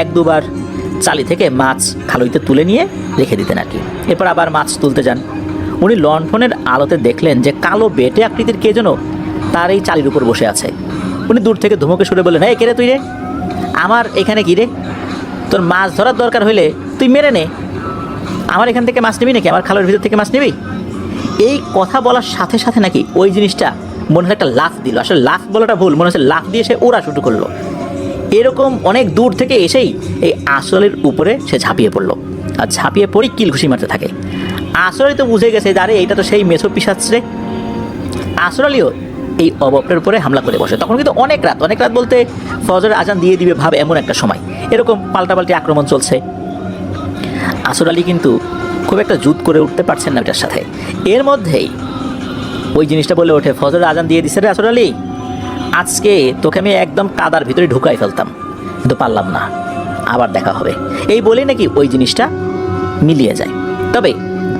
1-2 বার চালি থেকে মাছ খালইতে তুলে নিয়ে রেখে দিতেন আর কি। এরপর আবার মাছ তুলতে যান। উনি লণ্ঠনের আলোতে দেখলেন যে কালো বেটে আকৃতির কে যেন তার এই চালির উপর বসে আছে। উনি দূর থেকে ধুমকে সুরে বললেন, এই কে রে তুই রে, আমার এখানে কি রে, তোর মাছ ধরার দরকার হইলে তুই মেরে নে, আমার এখান থেকে মাছ নিবি নাকি, আমার খালের ভিতর থেকে মাছ নিবি। এই কথা বলার সাথে সাথে নাকি ওই জিনিসটা মনে হয় একটা লাফ দিল। আসলে লাফ বলাটা ভুল, মনে হচ্ছে লাফ দিয়ে সে ওড়া শুরু করলো। এরকম অনেক দূর থেকে এসেই এই আসরের উপরে সে ঝাঁপিয়ে পড়লো, আর ঝাঁপিয়ে পড়েই কিল ঘুষি মারতে থাকে। আসর আলী তো বুঝে গেছে যে আরে এইটা তো সেই মেছো পিশাচ রে। আসর আলীও এই অবপের উপরে হামলা করে বসে। তখন কিন্তু অনেক রাত বলতে ফজরের আজান দিয়ে দিবে ভাব, এমন একটা সময়। এরকম পাল্টাপাল্টি আক্রমণ চলছে। আসর আলী কিন্তু খুব একটা জুত করে উঠতে পারছেন না এটার সাথে। এর মধ্যেই ওই জিনিসটা বলে ওঠে, ফজরের আজান দিয়ে দিছে রে আসর আলী, আজকে তোকে আমি একদম কাদার ভিতরে ঢুকাই ফেলতাম, কিন্তু পারলাম না, আবার দেখা হবে। এই বলেই নাকি ওই জিনিসটা মিলিয়ে যায়। তবে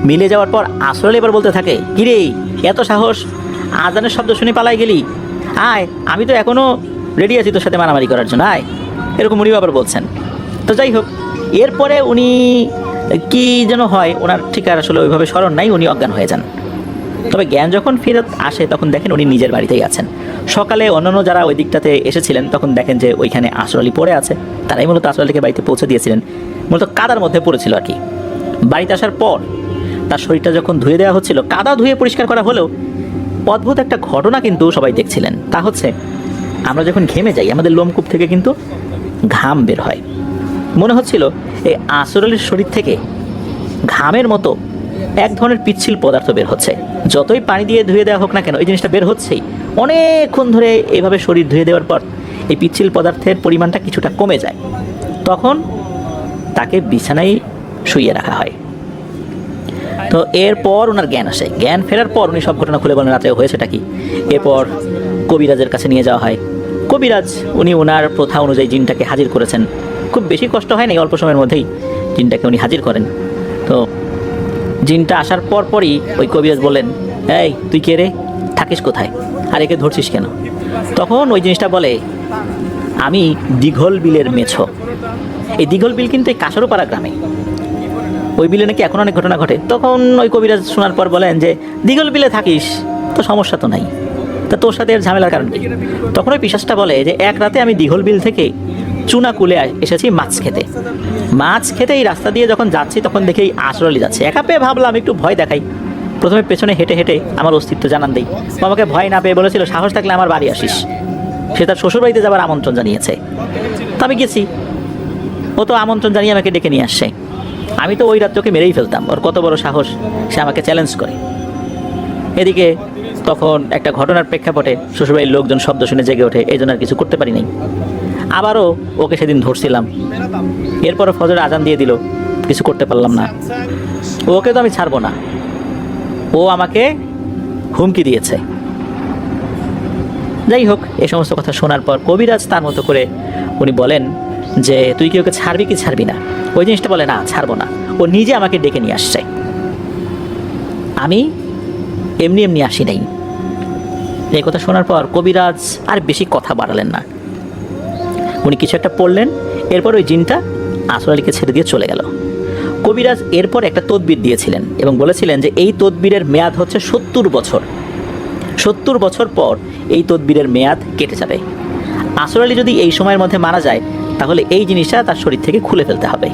মিলে যাওয়ার পর আসর আলী এবার বলতে থাকে, কিরে এত সাহস, আজানের শব্দ শুনে পালাই গেলি, আয় আমি তো এখনও রেডি আছি তোর সাথে মারামারি করার জন্য, আয়। এরকম উনিও আবার বলছেন। তো যাই হোক, এরপরে উনি কি যেন হয় ওনার ঠিক আর আসলে ওইভাবে স্মরণ নাই, উনি অজ্ঞান হয়ে যান। তবে জ্ঞান যখন ফেরত আসে তখন দেখেন উনি নিজের বাড়িতেই আছেন। সকালে অন্যান্য যারা ওই দিকটাতে এসেছিলেন তখন দেখেন যে ওইখানে আসর আলী পড়ে আছে। তারাই মূলত আসর আলীকে বাড়িতে পৌঁছে দিয়েছিলেন, মূলত কাদার মধ্যে পড়েছিল আর কি। বাড়িতে আসার পর তার শরীরটা যখন ধুয়ে দেওয়া হচ্ছিল, কাদা ধুয়ে পরিষ্কার করা হলেও অদ্ভুত একটা ঘটনা কিন্তু সবাই দেখছিলেন। তা হচ্ছে, আমরা যখন ঘেমে যাই আমাদের লোমকূপ থেকে কিন্তু ঘাম বের হয়। মনে হচ্ছিল এই আসর আলীর শরীর থেকে ঘামের মতো এক ধরনের পিচ্ছিল পদার্থ বের হচ্ছে। যতই পানি দিয়ে ধুয়ে দেওয়া হোক না কেন, এই জিনিসটা বের হচ্ছেই। অনেকক্ষণ ধরে এভাবে শরীর ধুয়ে দেওয়ার পর এই পিচ্ছিল পদার্থের পরিমাণটা কিছুটা কমে যায়। তখন তাকে বিছানায় শুইয়ে রাখা হয়। তো এরপর ওনার জ্ঞান আসে। জ্ঞান ফেরার পর উনি সব ঘটনা খুলে বলেন রাত্রে হয়েছেটা কি। এরপর কবিরাজের কাছে নিয়ে যাওয়া হয়। কবিরাজ উনি ওনার প্রথা অনুযায়ী জিনটাকে হাজির করেছেন। খুব বেশি কষ্ট হয় না, অল্প সময়ের মধ্যেই জিনটাকে উনি হাজির করেন। তো জিনটা আসার পরই ওই কবিরাজ বললেন, এই তুই কে রে, থাকিস কোথায়, আর একে ধরছিস কেন? তখন ওই জিনিসটা বলে, আমি দীঘল বিলের মেছো। এই দীঘল বিল কিন্তু এই কাশারুপাড়া গ্রামে, ওই বিলে নাকি এখন অনেক ঘটনা ঘটে। তখন ওই কবিরাজ শোনার পর বলেন যে দীঘল বিলে থাকিস তো সমস্যা তো নাই, তা তোর সাথে এর ঝামেলার কারণ কি? তখন ওই পিশাচটা বলে যে এক রাতে আমি দীঘল বিল থেকে চুনা কুলে এসেছি মাছ খেতে এই রাস্তা দিয়ে যখন যাচ্ছি তখন দেখি আসর আলী যাচ্ছে। একা পেয়ে ভাবলাম একটু ভয় দেখাই, প্রথমে পেছনে হেঁটে হেঁটে আমার অস্তিত্ব জানান দেই। আমাকে ভয় না পেয়ে বলেছিল সাহস থাকলে আমার বাড়ি আসিস। সে তার শ্বশুরবাড়িতে যাবার আমন্ত্রণ জানিয়েছে। তো আমি গেছি, ও তো আমন্ত্রণ জানিয়ে আমাকে ডেকে নিয়ে আসছে। আমি তো ওই রাত্রকে মেরেই ফেলতাম, ওর কত বড় সাহস, সে আমাকে চ্যালেঞ্জ করে। এদিকে তখন একটা ঘটনার প্রেক্ষাপটে শ্বশুরবাড়ির লোকজন শব্দ শুনে জেগে ওঠে, এই জন্য আর কিছু করতে পারি নাই। আবারও ওকে সেদিন ধরছিলাম, এরপরও ফজর আজান দিয়ে দিল, কিছু করতে পারলাম না। ওকে তো আমি ছাড়বো না, ও আমাকে হুমকি দিয়েছে। যাই হোক, এই সমস্ত কথা শোনার পর কবিরাজ তার মতো করে উনি বলেন যে তুই কি ওকে ছাড়বি কি ছাড়বি না? ওই জিনিসটা বলে না, ছাড়বো না, ও নিজে আমাকে ডেকে নিয়ে আসছে, আমি এমনি এমনি আসি নাই। এই কথা শোনার পর কবিরাজ আর বেশি কথা বাড়ালেন না, উনি কিছু একটা পড়লেন, এরপর ওই জিনটা আসর আলীকে ছেড়ে দিয়ে চলে গেল। কবিরাজ এরপর একটা তদবির দিয়েছিলেন এবং বলেছিলেন যে এই তদবিরের মেয়াদ হচ্ছে 70 বছর। 70 বছর পর এই তদবিরের মেয়াদ কেটে যাবে। আসর আলী যদি এই সময়ের মধ্যে মারা যায় তাহলে এই জিনিসটা তার শরীর থেকে খুলে ফেলতে হবে,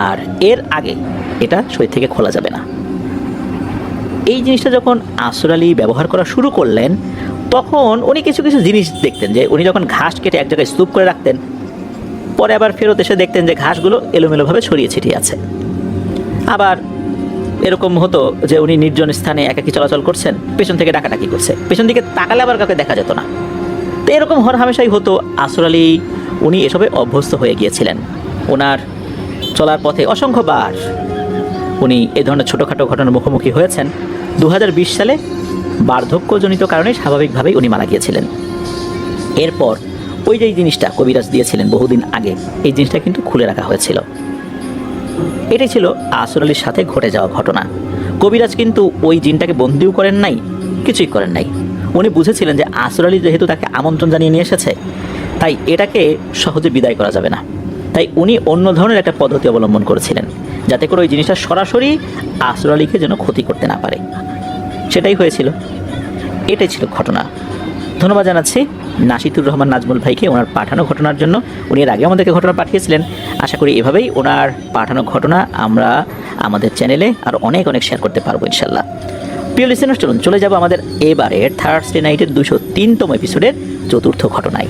আর এর আগে এটা শরীর থেকে খোলা যাবে না। এই জিনিসটা যখন আসর আলী ব্যবহার করা শুরু করলেন তখন উনি কিছু কিছু জিনিস দেখতেন, যে উনি যখন ঘাস কেটে এক জায়গায় স্তূপ করে রাখতেন, পরে আবার ফেরত এসে দেখতেন যে ঘাসগুলো এলোমেলোভাবে ছড়িয়ে ছিটিয়ে আছে। আবার এরকম হতো যে উনি নির্জন স্থানে একাকী চলাচল করছেন, পেছন থেকে ডাকাডাকি করছে, পেছন দিকে তাকালে আবার কাউকে দেখা যেত না। তো এরকম হর হামেশাই হতো। আসর আলী উনি এসবে অভ্যস্ত হয়ে গিয়েছিলেন। ওনার চলার পথে অসংখ্যবার উনি এ ধরনের ছোটোখাটো ঘটনার মুখোমুখি হয়েছেন। 2020 সালে বার্ধক্যজনিত কারণে স্বাভাবিকভাবেই উনি মারা গিয়েছিলেন। এরপর ওই যে জিনিসটা কবিরাজ দিয়েছিলেন বহুদিন আগে, এই জিনিসটা কিন্তু খুলে রাখা হয়েছিল। এটাই ছিল আসর আলীর সাথে ঘটে যাওয়া ঘটনা। কবিরাজ কিন্তু ওই জিনটাকে বন্দিও করেন নাই, কিছুই করেন নাই। উনি বুঝেছিলেন যে আসর আলী যেহেতু তাকে আমন্ত্রণ জানিয়ে নিয়ে এসেছে, তাই এটাকে সহজে বিদায় করা যাবে না। তাই উনি অন্য ধরনের একটা পদ্ধতি অবলম্বন করেছিলেন, যাতে করে ওই জিনিসটা সরাসরি আসর আলীকে যেন ক্ষতি করতে না পারে। সেটাই হয়েছিল। এটাই ছিল ঘটনা। ধন্যবাদ জানাচ্ছি নাশিতুর রহমান নাজমুল ভাইকে ওনার পাঠানো ঘটনার জন্য। উনি এর আগে আমাদেরকে ঘটনা পাঠিয়েছিলেন। আশা করি এভাবেই ওনার পাঠানো ঘটনা আমরা আমাদের চ্যানেলে আর অনেক অনেক শেয়ার করতে পারবো ইনশাল্লাহ। প্রিয় লিসেনার, চলুন চলে যাব আমাদের এবারের থার্সডে নাইটের 203তম এপিসোডের চতুর্থ ঘটনায়।